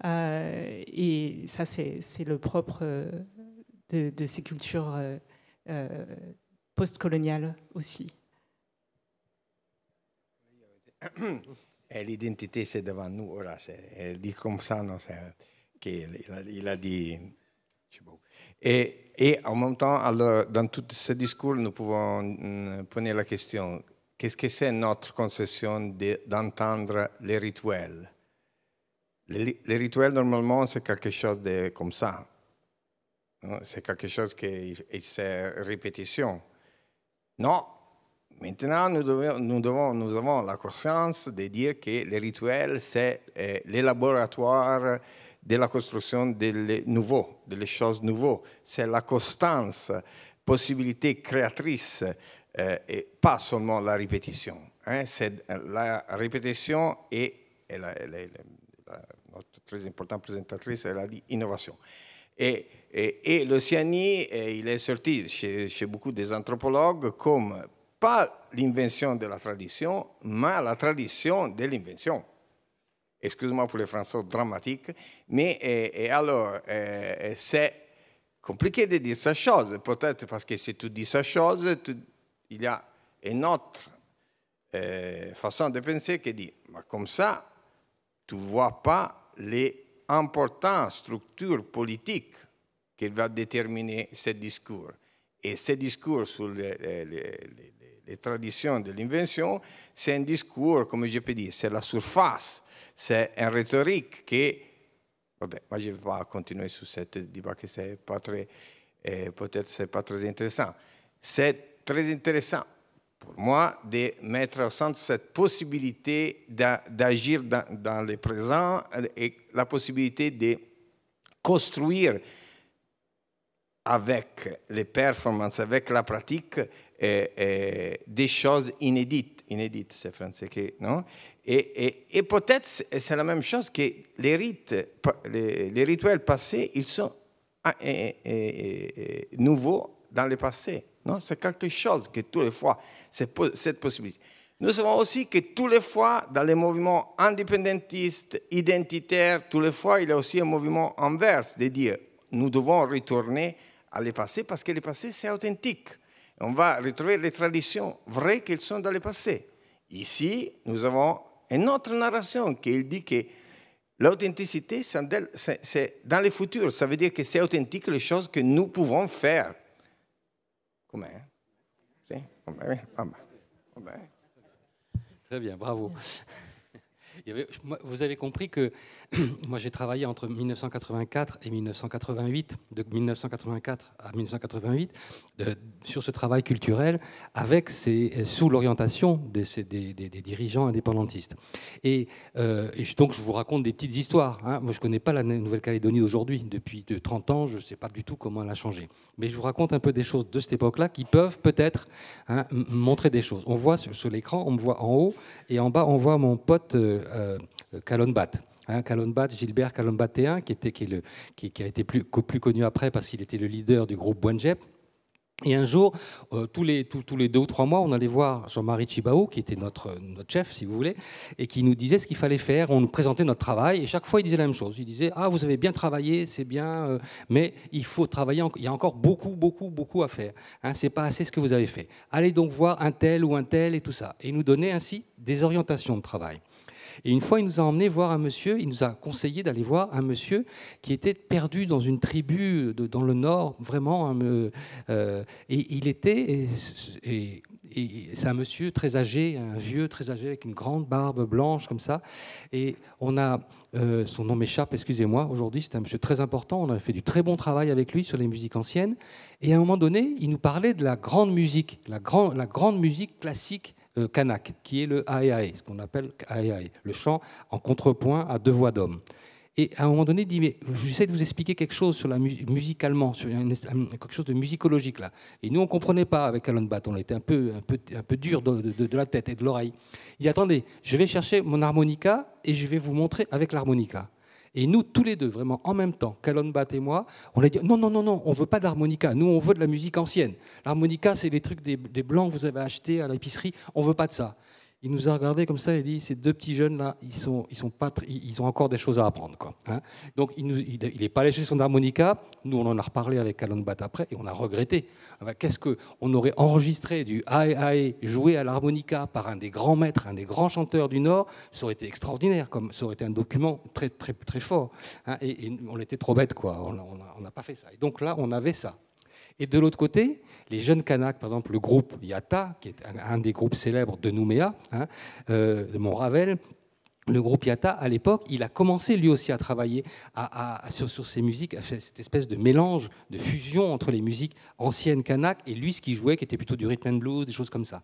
Et ça, c'est le propre de ces cultures postcoloniales aussi. L'identité, c'est devant nous. Voilà, elle dit comme ça, non, il a dit. Et en même temps, alors, dans tout ce discours, nous pouvons poser la question, qu'est-ce que c'est notre concession d'entendre les rituels? Les rituels, normalement, c'est quelque chose de comme ça. C'est quelque chose qui est répétition. Non. Maintenant, nous avons la conscience de dire que les rituels, c'est les laboratoires de la construction des nouveaux, des choses nouvelles. C'est la constance, possibilité créatrice, et pas seulement la répétition. C'est la répétition et notre très importante présentatrice, elle a dit innovation. Et l'Océanie, il est sorti chez beaucoup des anthropologues comme pas l'invention de la tradition, mais la tradition de l'invention. Excuse-moi pour les français dramatiques, mais alors, c'est compliqué de dire cette chose, peut-être parce que si tu dis cette chose, il y a une autre façon de penser qui dit, comme ça, tu ne vois pas les importantes structures politiques qui vont déterminer ce discours. Et ce discours sur les traditions de l'invention, c'est un discours, comme je peux dire, c'est la surface, c'est une rhétorique qui... Vabbè, moi, je ne vais pas continuer sur ce débat, que c'est pas très... peut-être c'est pas très intéressant. C'est très intéressant pour moi de mettre au centre cette possibilité d'agir dans le présent et la possibilité de construire avec les performances, avec la pratique, des choses inédites, c'est français, non? Et peut-être c'est la même chose que les rites, les rituels passés, ils sont nouveaux dans le passé, non? C'est quelque chose que tous les fois, c'est cette possibilité. Nous savons aussi que tous les fois, dans les mouvements indépendantistes, identitaires, tous les fois, il y a aussi un mouvement inverse, de dire, nous devons retourner à le passé parce que le passé, c'est authentique. On va retrouver les traditions vraies qu'elles sont dans le passé. Ici, nous avons une autre narration qui dit que l'authenticité, c'est dans le futur. Ça veut dire que c'est authentique les choses que nous pouvons faire. Comment? Très bien, bravo. Vous avez compris que moi j'ai travaillé entre 1984 et 1988, de 1984 à 1988, sur ce travail culturel sous l'orientation des dirigeants indépendantistes. Et donc je vous raconte des petites histoires. Hein. Moi je ne connais pas la Nouvelle-Calédonie d'aujourd'hui. Depuis 30 ans, je ne sais pas du tout comment elle a changé. Mais je vous raconte un peu des choses de cette époque-là qui peuvent peut-être montrer des choses. On voit sur l'écran, on me voit en haut, et en bas on voit mon pote Kalonbat. Kalonbat, Gilbert Kalonbat-Théin, qui a été plus connu après parce qu'il était le leader du groupe Bouenjep. Et un jour, tous les 2 ou 3 mois, on allait voir Jean-Marie Tjibaou, qui était notre chef, si vous voulez, et qui nous disait ce qu'il fallait faire. On nous présentait notre travail, et chaque fois, il disait la même chose. Il disait « Ah, vous avez bien travaillé, c'est bien, mais il faut travailler, il y a encore beaucoup à faire. C'est pas assez ce que vous avez fait. Allez donc voir un tel ou un tel, et tout ça. » Et il nous donnait ainsi des orientations de travail. Et une fois, il nous a emmené voir un monsieur, il nous a conseillé d'aller voir un monsieur qui était perdu dans une tribu dans le nord, vraiment. Et il était, et c'est un monsieur très âgé, un vieux très âgé, avec une grande barbe blanche comme ça. Et on a, son nom m'échappe, excusez-moi, aujourd'hui, c'est un monsieur très important. On a fait du très bon travail avec lui sur les musiques anciennes. Et à un moment donné, il nous parlait de la grande musique, la grande musique classique kanak, qui est le ae-ae, ce qu'on appelle ae-ae, le chant en contrepoint à 2 voix d'homme. Et à un moment donné, il dit, mais j'essaie de vous expliquer quelque chose sur musicalement, sur quelque chose de musicologique là. Et nous, on ne comprenait pas avec Alan Batt, on était un peu dur de la tête et de l'oreille. Il dit, attendez, je vais chercher mon harmonica et je vais vous montrer avec l'harmonica. Et nous, tous les deux, vraiment en même temps, Alan Batt et moi, on a dit, non, on ne veut pas d'harmonica, nous, on veut de la musique ancienne. L'harmonica, c'est les trucs des blancs que vous avez achetés à l'épicerie, on ne veut pas de ça. Il nous a regardé comme ça et dit, ces deux petits jeunes là, ils ont encore des choses à apprendre, quoi. Hein. Donc il n'est pas allé chez son harmonica. Nous, on en a reparlé avec Alan Batt après et on a regretté. Qu'est-ce qu'on aurait enregistré du Ae Ae joué à l'harmonica par un des grands maîtres, un des grands chanteurs du Nord, ça aurait été extraordinaire, comme ça aurait été un document très très très fort. Hein. Et on était trop bêtes, quoi. On n'a pas fait ça. Et donc là, on avait ça. Et de l'autre côté, les jeunes Kanaks, par exemple le groupe Yatta, qui est un des groupes célèbres de Nouméa, hein, de Montravel, le groupe Yatta, à l'époque, il a commencé lui aussi à travailler sur ces musiques, à faire cette espèce de mélange, de fusion entre les musiques anciennes Kanak et lui, ce qu'il jouait, qui était plutôt du rhythm and blues, des choses comme ça.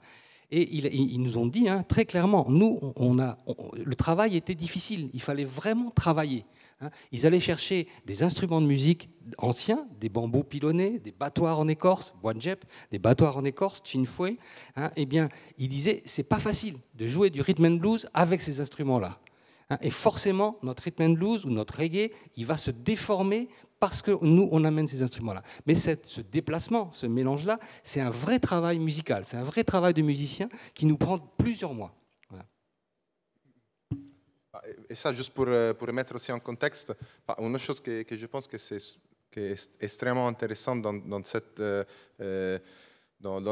Et ils nous ont dit hein, très clairement, nous, le travail était difficile, il fallait vraiment travailler. Ils allaient chercher des instruments de musique anciens, des bambous pilonnés, des battoirs en écorce, Boanjep, des battoirs en écorce, Chinfoué. Eh bien, ils disaient, c'est pas facile de jouer du rhythm and blues avec ces instruments-là. Et forcément, notre rhythm and blues ou notre reggae, il va se déformer parce que nous, on amène ces instruments-là. Mais ce déplacement, ce mélange-là, c'est un vrai travail musical, c'est un vrai travail de musicien qui nous prend plusieurs mois. Et ça, juste pour remettre aussi en contexte, une chose que je pense que est extrêmement intéressante dans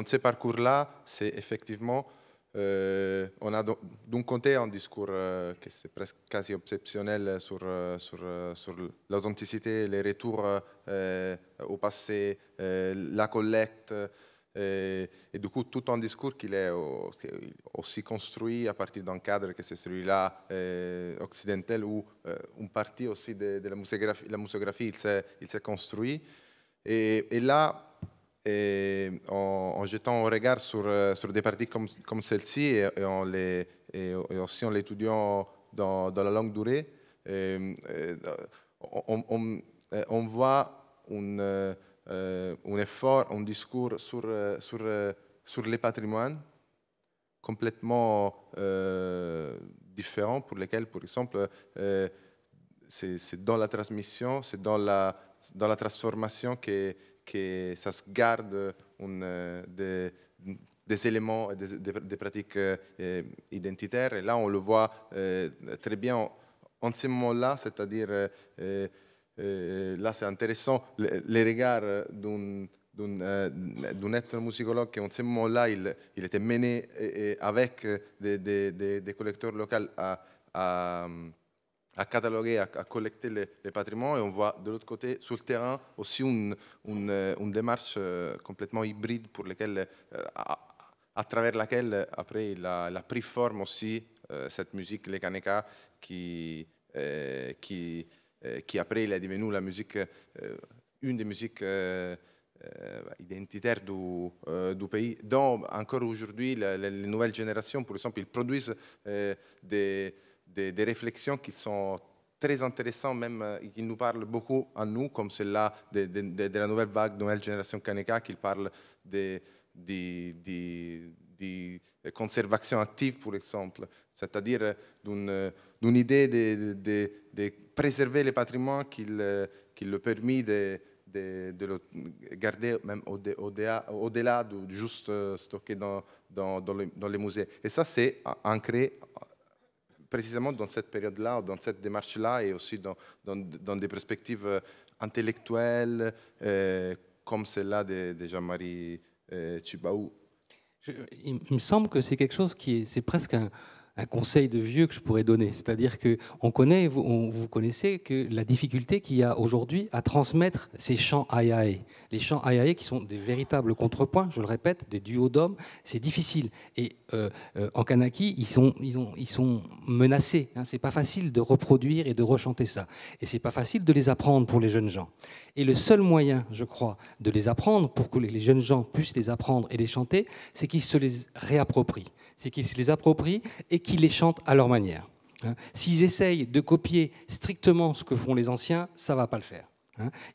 ces parcours-là, c'est effectivement, on a d'un côté un discours qui c'est presque quasi obsessionnel sur l'authenticité, les retours au passé, la collecte. Et du coup, tout un discours qui est aussi construit à partir d'un cadre que c'est celui-là occidental où une partie aussi de la muséographie il s'est construit. Et là, en jetant un regard sur des parties comme celle-ci et aussi en l'étudiant dans la longue durée, on voit un effort, un discours sur les patrimoines complètement différents pour lesquels, par exemple, c'est dans la transmission, c'est dans la transformation que ça se garde des éléments, des pratiques identitaires. Et là, on le voit très bien en ce moment-là, c'est-à-dire... là, c'est intéressant, les regards d'un être musicologue qui, en ce moment-là, il était mené avec des collecteurs locaux à cataloguer, à collecter les patrimoines. Et on voit de l'autre côté, sur le terrain, aussi une démarche complètement hybride pour laquelle, à travers laquelle, après, il a pris forme aussi cette musique, les Kaneka, qui après il est devenu la musique, une des musiques identitaires du pays, dont encore aujourd'hui les nouvelles générations, par exemple, ils produisent des réflexions qui sont très intéressantes, même qui nous parlent beaucoup à nous, comme celle-là de la nouvelle vague, de nouvelle génération Kaneka, qui parle de conservation active, par exemple, c'est-à-dire d'une idée de préserver le patrimoine qui le permet de le garder même au-delà de juste stocker dans les musées. Et ça, c'est ancré précisément dans cette période-là, dans cette démarche-là, et aussi dans des perspectives intellectuelles, comme celle-là de Jean-Marie Tjibaou. Il me semble que c'est quelque chose c'est presque un conseil de vieux que je pourrais donner. C'est-à-dire qu'on connaît, vous connaissez que la difficulté qu'il y a aujourd'hui à transmettre ces chants ayae. Les chants ayae qui sont des véritables contrepoints, je le répète, des duodums, c'est difficile. Et en Kanaki, ils sont menacés. Hein. C'est pas facile de reproduire et de rechanter ça. Et c'est pas facile de les apprendre pour les jeunes gens. Et le seul moyen, je crois, de les apprendre, pour que les jeunes gens puissent les apprendre et les chanter, c'est qu'ils se les réapproprient. C'est qu'ils se les approprient et qu'ils les chantent à leur manière. S'ils essayent de copier strictement ce que font les anciens, ça ne va pas le faire.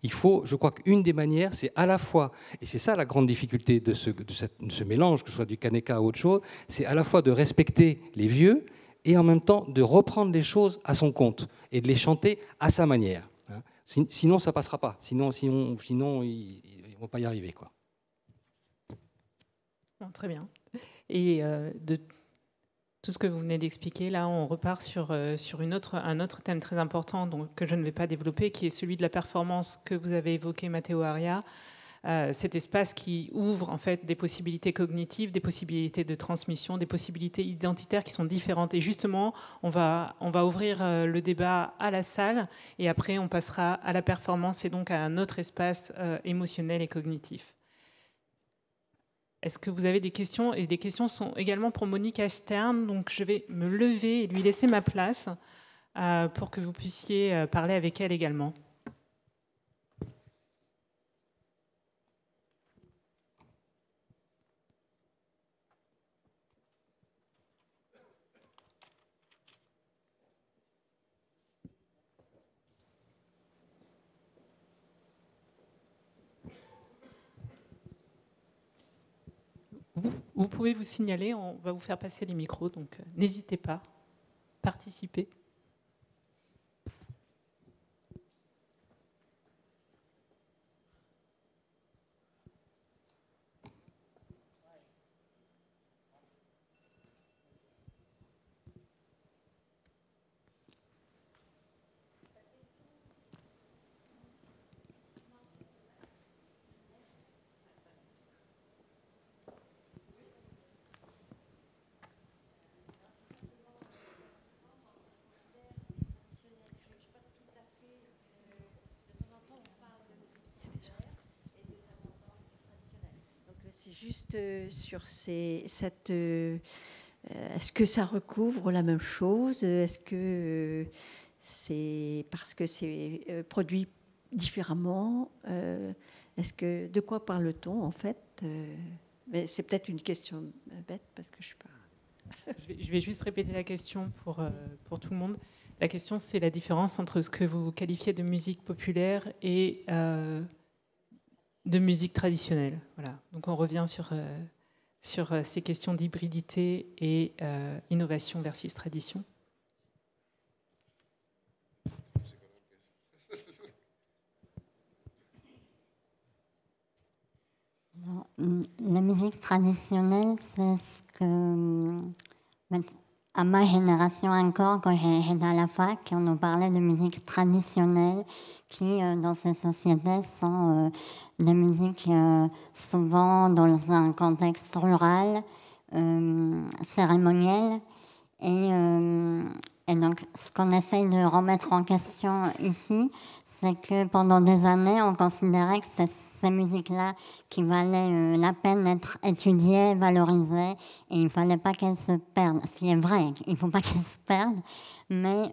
Il faut, je crois qu'une des manières, c'est à la fois, et c'est ça la grande difficulté de ce mélange, que ce soit du Kaneka ou autre chose, c'est à la fois de respecter les vieux et en même temps de reprendre les choses à son compte et de les chanter à sa manière. Sinon, ça ne passera pas. Sinon ils ne vont pas y arriver, quoi. Bon, très bien. Et de tout ce que vous venez d'expliquer, là, on repart sur un autre thème très important donc, que je ne vais pas développer, qui est celui de la performance que vous avez évoqué, Matteo Aria. Cet espace qui ouvre en fait des possibilités cognitives, des possibilités de transmission, des possibilités identitaires qui sont différentes. Et justement, on va ouvrir le débat à la salle et après on passera à la performance et donc à un autre espace émotionnel et cognitif. Est-ce que vous avez des questions? Et des questions sont également pour Monica Stern, donc je vais me lever et lui laisser ma place pour que vous puissiez parler avec elle également. Vous pouvez vous signaler, on va vous faire passer les micros, donc n'hésitez pas, participez. C'est juste sur est-ce que ça recouvre la même chose? Est-ce que c'est parce que c'est produit différemment? De quoi parle-t-on en fait? Mais c'est peut-être une question bête parce que je sais pas. Je vais juste répéter la question pour tout le monde. La question, c'est la différence entre ce que vous qualifiez de musique populaire et de musique traditionnelle. Voilà. Donc on revient sur ces questions d'hybridité et innovation versus tradition. La musique traditionnelle, c'est ce que, à ma génération encore, quand j'étais à la fac, on nous parlait de musique traditionnelle qui, dans ces sociétés, sont des musiques souvent dans un contexte rural, cérémoniel. Et donc, ce qu'on essaye de remettre en question ici, c'est que pendant des années, on considérait que c'est ces musiques-là qui valaient la peine d'être étudiées, valorisées, et il ne fallait pas qu'elles se perdent. Ce qui est vrai, il ne faut pas qu'elles se perdent, mais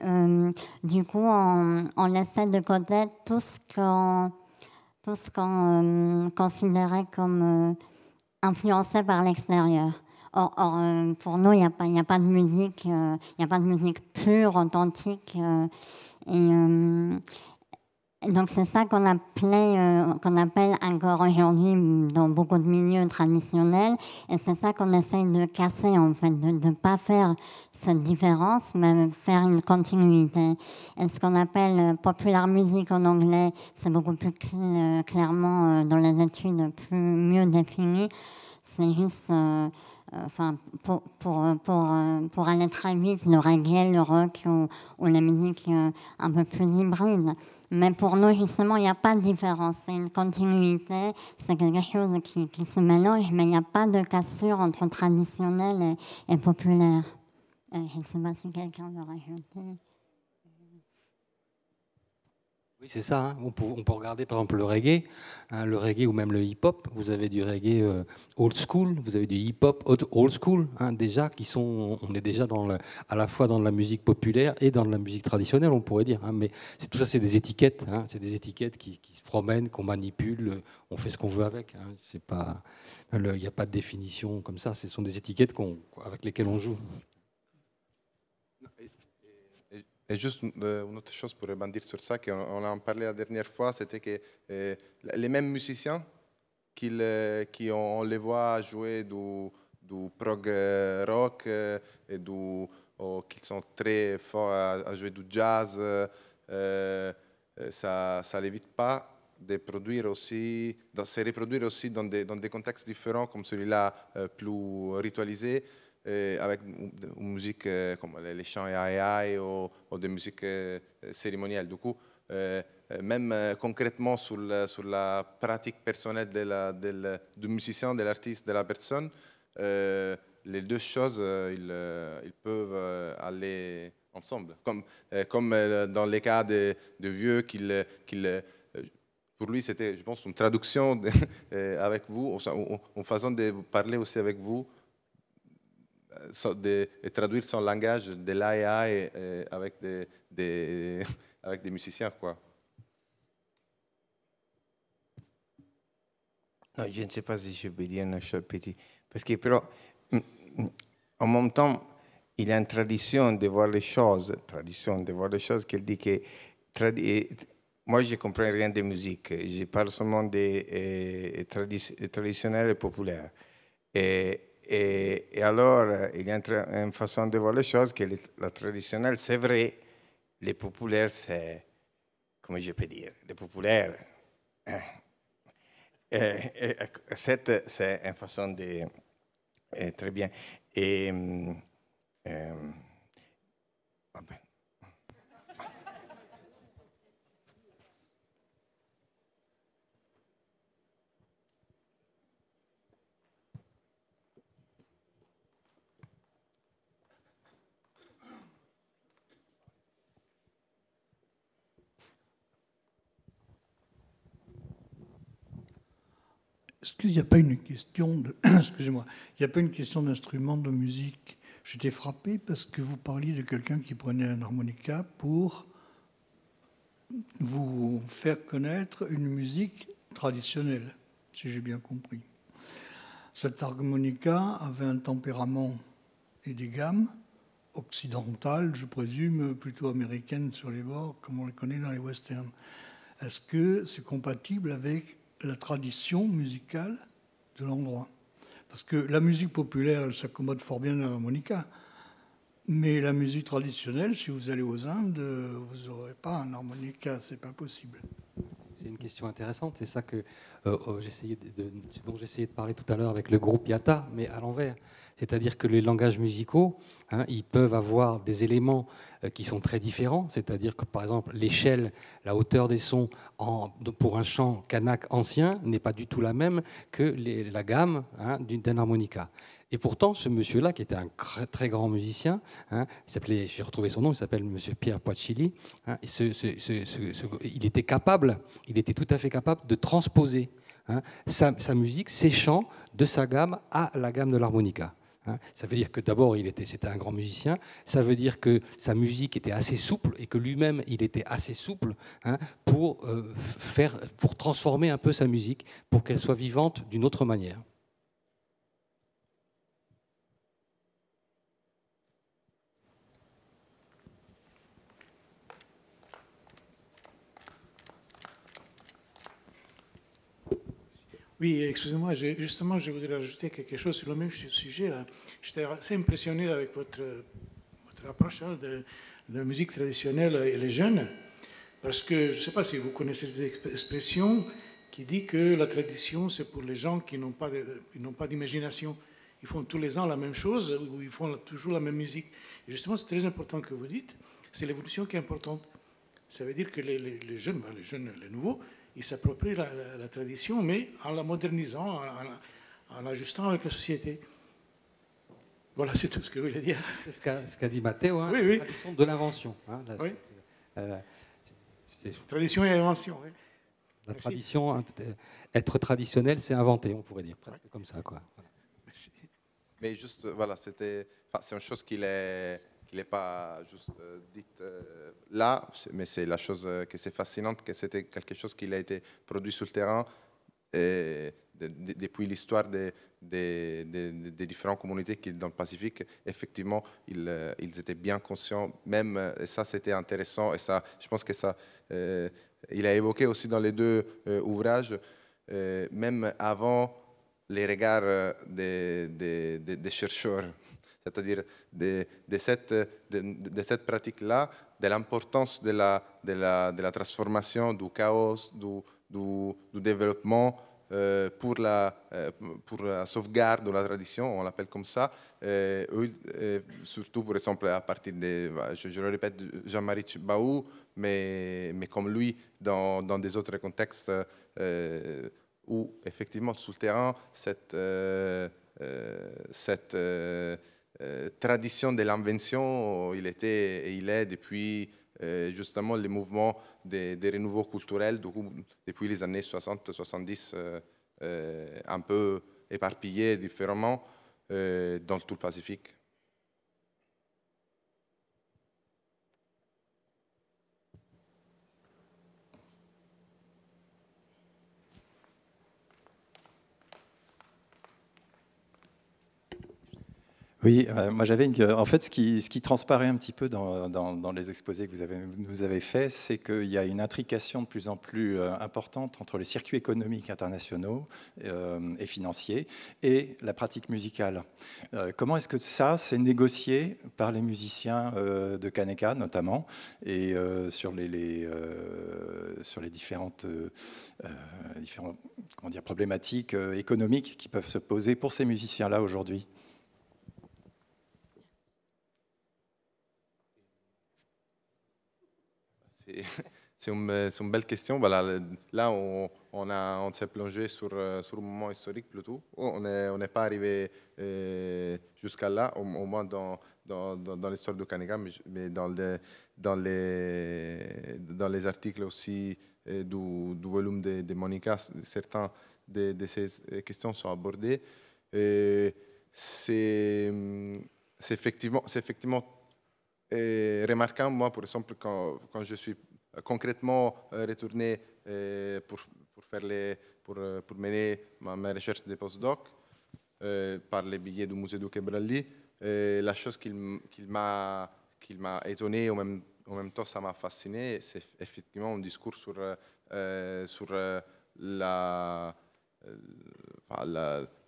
du coup, on laissait de côté tout ce qu'on considérait comme influencé par l'extérieur. Or, pour nous, il n'y a pas de musique, pure, authentique. Donc c'est ça qu'on appelle encore aujourd'hui dans beaucoup de milieux traditionnels, et c'est ça qu'on essaye de casser en fait, de ne pas faire cette différence, mais faire une continuité. Et ce qu'on appelle popular music en anglais, c'est beaucoup plus clairement dans les études mieux défini. C'est juste pour aller très vite, le reggae, le rock ou la musique un peu plus hybride. Mais pour nous, justement, il n'y a pas de différence. C'est une continuité, c'est quelque chose qui se mélange, mais il n'y a pas de cassure entre traditionnel et populaire. Je ne sais pas si quelqu'un veut rajouter. Oui, c'est ça. Hein. On peut regarder par exemple le reggae ou même le hip-hop. Vous avez du reggae old school, vous avez du hip-hop old school, hein, déjà on est déjà à la fois dans la musique populaire et dans la musique traditionnelle, on pourrait dire. Hein, mais tout ça, c'est des étiquettes. Hein, c'est des étiquettes qui se promènent, qu'on manipule, on fait ce qu'on veut avec. Hein, il n'y a pas de définition comme ça. Ce sont des étiquettes avec lesquelles on joue. Et juste une autre chose pour rebondir sur ça, qu'on en parlait la dernière fois, c'était que les mêmes musiciens on les voit jouer du prog rock et qu'ils sont très forts à jouer du jazz, ça n'évite pas de produire aussi, de se reproduire aussi dans des contextes différents comme celui-là, plus ritualisé, avec une musique comme les chants AI ou des musiques cérémonielles. Du coup, même concrètement sur la pratique personnelle du musicien, de l'artiste, de la personne, les deux choses, ils peuvent aller ensemble. Comme dans les cas de vieux, pour lui, c'était, je pense, une traduction avec vous, une façon de parler aussi avec vous, de traduire son langage de l'AI avec des musiciens, quoi. Non, je ne sais pas si je peux dire une chose petite. Parce que, però, en même temps, il y a une tradition de voir les choses. Qui dit que moi, je ne comprends rien de musique. Je parle seulement des traditionnels et populaires. Et alors, il y a une façon de voir les choses que la traditionnelle, c'est vrai. Les populaires, c'est, comment je peux dire, les populaires. C'est une façon de... très bien. Vabbè. Est-ce qu'il n'y a pas une question de... Excusez-moi, il n'y a pas une question d'instrument de musique? J'étais frappé parce que vous parliez de quelqu'un qui prenait un harmonica pour vous faire connaître une musique traditionnelle, si j'ai bien compris. Cet harmonica avait un tempérament et des gammes occidentales, je présume, plutôt américaines sur les bords, comme on les connaît dans les westerns. Est-ce que c'est compatible avec la tradition musicale de l'endroit? Parce que la musique populaire, elle s'accommode fort bien à l'harmonica. Mais la musique traditionnelle, si vous allez aux Indes, vous n'aurez pas un harmonica, c'est pas possible. C'est une question intéressante, c'est ça que dont j'essayais de parler tout à l'heure avec le groupe Yata, mais à l'envers. C'est-à-dire que les langages musicaux, ils peuvent avoir des éléments qui sont très différents, c'est-à-dire que par exemple l'échelle, la hauteur des sons pour un chant kanak ancien n'est pas du tout la même que la gamme d'un harmonica. Et pourtant, ce monsieur-là, qui était un très grand musicien, j'ai retrouvé son nom, il s'appelle Monsieur Pierre Poacchili, il était tout à fait capable de transposer sa musique, ses chants, de sa gamme à la gamme de l'harmonica. Ça veut dire que d'abord, c'était un grand musicien, ça veut dire que sa musique était assez souple et que lui-même, il était assez souple pour transformer un peu sa musique, pour qu'elle soit vivante d'une autre manière. Oui, excusez-moi, justement, je voudrais ajouter quelque chose sur le même sujet. Là. J'étais assez impressionné avec votre approche de la musique traditionnelle et les jeunes, parce que je ne sais pas si vous connaissez cette expression qui dit que la tradition, c'est pour les gens qui n'ont pas d'imagination. Ils font tous les ans la même chose, ou ils font toujours la même musique. Et justement, c'est très important que vous dites, c'est l'évolution qui est importante. Ça veut dire que les jeunes, les nouveaux, ils s'approprient la tradition, mais en la modernisant, en l'ajustant avec la société. Voilà, c'est tout ce que je voulais dire. C'est ce qu'a dit Matteo, oui, oui. La tradition de l'invention. Oui. Tradition et invention. Oui. La tradition, être traditionnel, c'est inventer, on pourrait dire, presque comme ça. Quoi. Voilà. Merci. Mais juste, voilà, c'est une chose qui n'est pas juste dite là, mais c'est la chose que c'est fascinante, que c'était quelque chose qui a été produit sur le terrain et depuis l'histoire des différentes communautés qui dans le Pacifique, effectivement, ils étaient bien conscients, même, et ça c'était intéressant, et ça, je pense que ça, il a évoqué aussi dans les deux ouvrages, même avant les regards des chercheurs, c'est-à-dire de cette pratique-là, de l'importance de la transformation, du chaos, du développement pour la sauvegarde de la tradition, on l'appelle comme ça, surtout par exemple à partir de, je le répète, Jean-Marie Tjibaou, mais comme lui dans des autres contextes où effectivement sur le terrain cette tradition de l'invention, il était et il est depuis justement les mouvements des renouveaux culturels depuis les années 60-70, un peu éparpillés différemment dans tout le Pacifique. Oui, moi j'avais en fait ce qui transparaît un petit peu dans les exposés que vous avez faits, c'est qu'il y a une intrication de plus en plus importante entre les circuits économiques internationaux et financiers et la pratique musicale. Comment est-ce que ça, c'est négocié par les musiciens de Kaneka notamment, et sur les différentes comment dire, problématiques économiques qui peuvent se poser pour ces musiciens-là aujourd'hui? C'est une belle question. Voilà, là, on s'est plongé sur un moment historique plutôt. On n'est pas arrivé jusqu'à là, au moins dans l'histoire de Kaneka, mais dans les articles aussi du volume de Monica, certains de ces questions sont abordées. C'est effectivement remarquant, moi, par exemple, quand je suis concrètement retourné pour mener ma recherche de postdoc par les billets du musée du Quai-Branly, la chose qui m'a étonné, en même temps ça m'a fasciné, c'est effectivement un discours sur la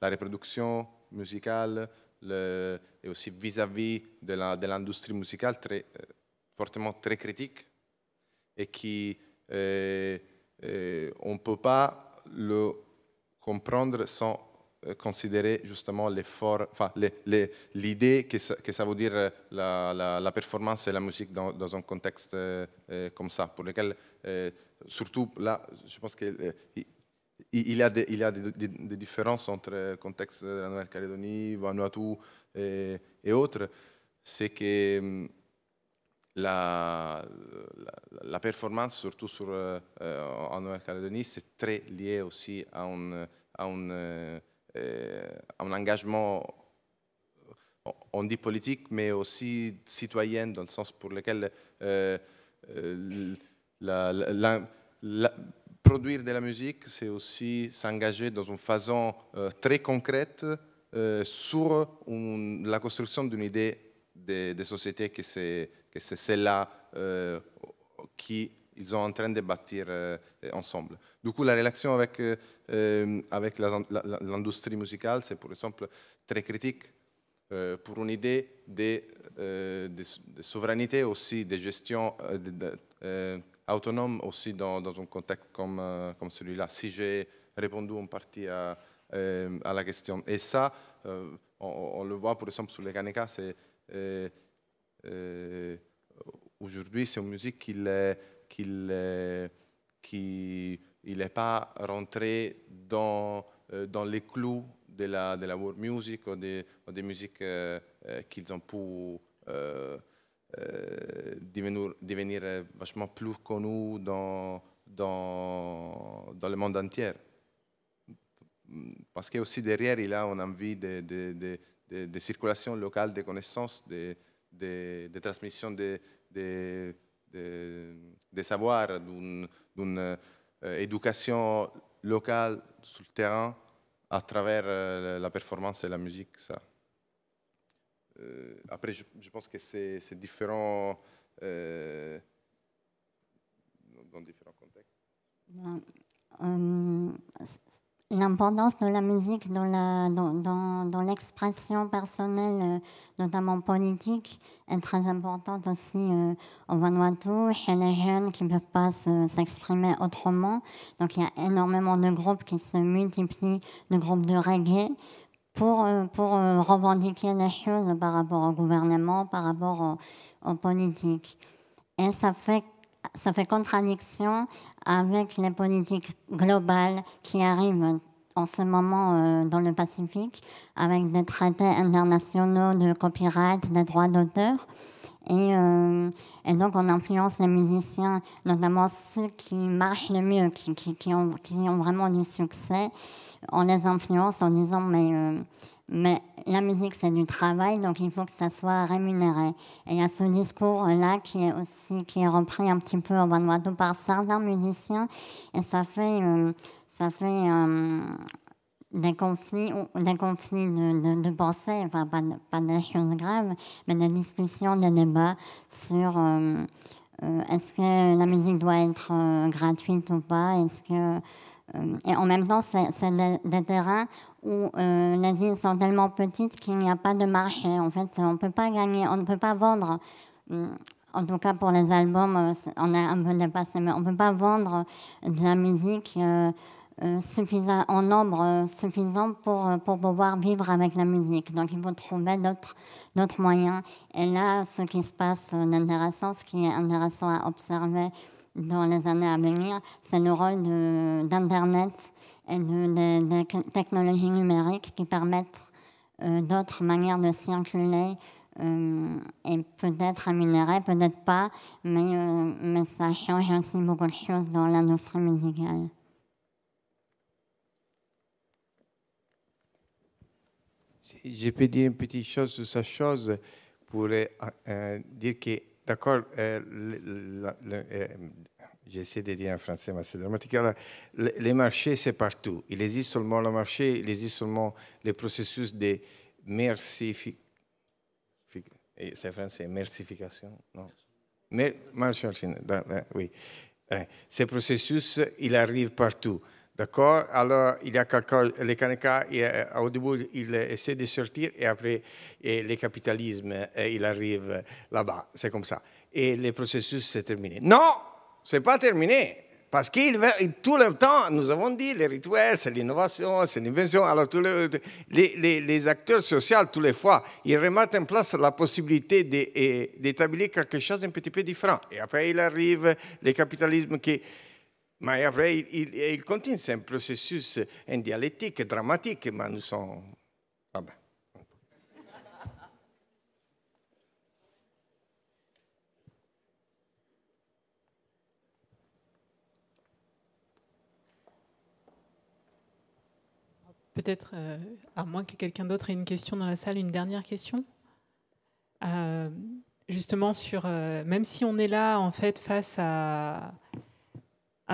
reproduction musicale, et aussi vis-à-vis de l'industrie musicale fortement très critique, et qui on ne peut pas le comprendre sans considérer justement l'effort, enfin l'idée que ça veut dire la performance et la musique dans un contexte comme ça, pour lequel surtout là, je pense qu'il y a des différences entre le contexte de la Nouvelle-Calédonie, Vanuatu et autres. C'est que la performance, surtout en Nouvelle-Calédonie, c'est très lié aussi à un engagement, on dit politique, mais aussi citoyen, dans le sens pour lequel produire de la musique, c'est aussi s'engager dans une façon très concrète sur la construction d'une idée de société que c'est celle-là qu'ils sont en train de bâtir ensemble. Du coup, la relation avec l'industrie musicale, c'est par exemple très critique pour une idée de souveraineté aussi, de gestion autonome aussi dans un contexte comme celui-là. Si j'ai répondu en partie à la question. Et ça, on le voit par exemple sur les Kaneka, aujourd'hui, c'est une musique qui n'est pas rentrée dans les clous de la world music ou des musiques qu'ils ont pu devenir vachement plus connues dans le monde entier. Parce que aussi derrière, il a une envie de circulation locale des connaissances, de transmission des savoirs, d'une éducation locale sur le terrain à travers la performance et la musique, ça. Après, je pense que c'est différent dans différents contextes. L'importance de la musique dans l'expression personnelle, notamment politique, est très importante aussi au Vanuatu, chez les jeunes qui ne peuvent pas s'exprimer autrement. Donc il y a énormément de groupes qui se multiplient, de groupes de reggae, pour revendiquer les choses par rapport au gouvernement, par rapport aux politiques. Et ça fait contradiction avec les politiques globales qui arrivent en ce moment dans le Pacifique, avec des traités internationaux de copyright, des droits d'auteur. Et donc on influence les musiciens, notamment ceux qui marchent le mieux, qui ont vraiment du succès. On les influence en disant mais la musique c'est du travail, donc il faut que ça soit rémunéré. Et il y a ce discours-là qui est repris un petit peu au Vanuatu par certains musiciens, et ça fait des conflits de pensée, enfin pas des choses graves, mais des discussions, des débats sur est-ce que la musique doit être gratuite ou pas, et en même temps, c'est des terrains où les îles sont tellement petites qu'il n'y a pas de marché. En fait, on ne peut pas gagner, on ne peut pas vendre. En tout cas, pour les albums, on est un peu dépassé, mais on ne peut pas vendre de la musique en nombre suffisant pour pouvoir vivre avec la musique. Donc, il faut trouver d'autres moyens. Et là, ce qui se passe d'intéressant, ce qui est intéressant à observer dans les années à venir, c'est le rôle d'Internet et des technologies numériques qui permettent d'autres manières de circuler et peut-être rémunérer, peut-être pas, mais ça change aussi beaucoup de choses dans l'industrie musicale. Si je peux dire une petite chose sur cette chose pour dire que, d'accord, j'essaie de dire en français, mais c'est dramatique. Alors, les marchés, c'est partout. Il existe seulement le marché, il existe seulement le processus de mercification. C'est français, mercification, non? Oui. Ce processus, il arrive partout. D'accord? Alors, il y a quelqu'un, les Kanaka, au début, il essaie de sortir et après, le capitalisme, il arrive là-bas. C'est comme ça. Et le processus, c'est terminé. Non! Ce n'est pas terminé. Parce que tout le temps, nous avons dit, les rituels, c'est l'innovation, c'est l'invention. Alors, tous les acteurs sociaux, tous les fois, ils remettent en place la possibilité d'établir quelque chose d'un petit peu différent. Et après, il arrive le capitalisme qui... Mais après, il continue. C'est un processus en dialectique, dramatique, mais nous sommes... Ah ben. Peut-être, à moins que quelqu'un d'autre ait une question dans la salle, une dernière question. Justement, même si on est là, en fait, face à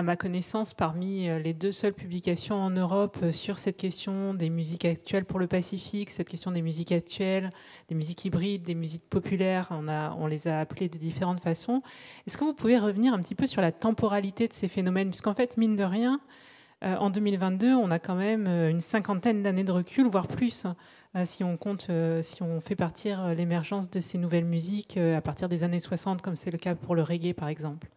ma connaissance, parmi les 2 seules publications en Europe sur cette question des musiques actuelles pour le Pacifique, cette question des musiques actuelles, des musiques hybrides, des musiques populaires, on les a appelées de différentes façons. Est-ce que vous pouvez revenir un petit peu sur la temporalité de ces phénomènes? Puisqu'en fait, mine de rien, en 2022, on a quand même une 50aine d'années de recul, voire plus, si on fait partir l'émergence de ces nouvelles musiques à partir des années 60, comme c'est le cas pour le reggae, par exemple.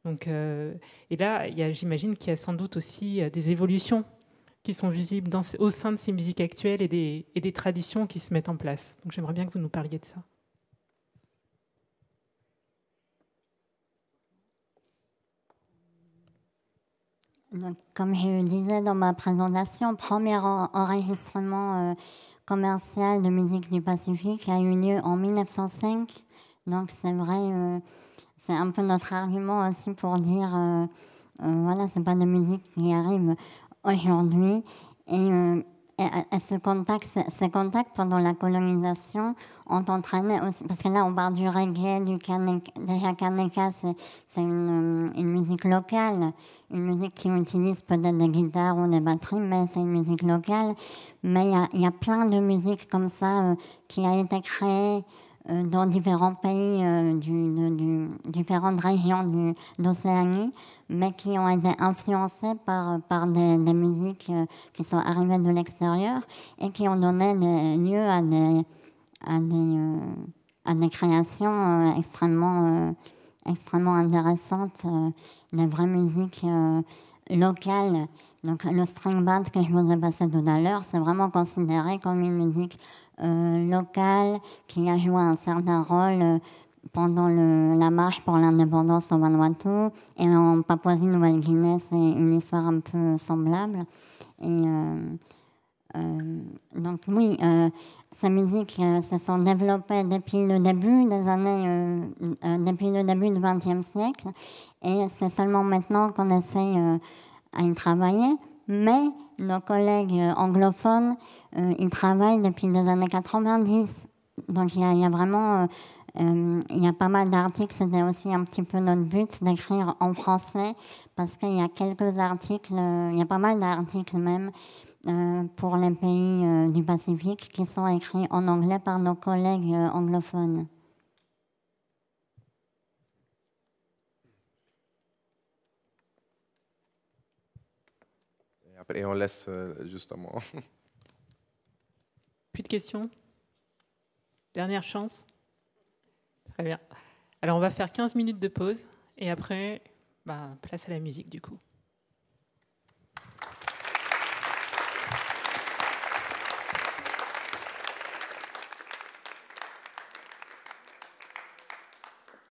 Donc, et là, j'imagine qu'il y a sans doute aussi des évolutions qui sont visibles au sein de ces musiques actuelles et des traditions qui se mettent en place. Donc, j'aimerais bien que vous nous parliez de ça. Donc, comme je le disais dans ma présentation, premier enregistrement commercial de musique du Pacifique a eu lieu en 1905. Donc, c'est vrai, c'est un peu notre argument aussi pour dire, voilà, c'est pas de musique qui arrive aujourd'hui. Et Et ces contacts pendant la colonisation ont entraîné aussi, parce que là on parle du reggae, du kaneka. Déjà kaneka c'est une musique locale, une musique qui utilise peut-être des guitares ou des batteries, mais c'est une musique locale. Mais il y a plein de musiques comme ça qui a été créée dans différents pays, différentes régions d'Océanie, mais qui ont été influencées par des musiques qui sont arrivées de l'extérieur et qui ont donné lieu à des créations extrêmement intéressantes, des vraies musiques locales. Donc le string band que je vous ai passé tout à l'heure, c'est vraiment considéré comme une musique locale qui a joué un certain rôle pendant la marche pour l'indépendance au Vanuatu, et en Papouasie-Nouvelle-Guinée, c'est une histoire un peu semblable. Et donc oui, ces musiques se sont développées depuis le début depuis le début du XXe siècle, et c'est seulement maintenant qu'on essaie à y travailler. Mais nos collègues anglophones, ils travaillent depuis les années 90. Donc il y a vraiment il y a pas mal d'articles. C'était aussi un petit peu notre but d'écrire en français, parce qu'il y a quelques articles, il y a pas mal d'articles même pour les pays du Pacifique qui sont écrits en anglais par nos collègues anglophones. Et on laisse justement. Plus de questions? Dernière chance? Très bien. Alors on va faire 15 minutes de pause et après, place à la musique du coup.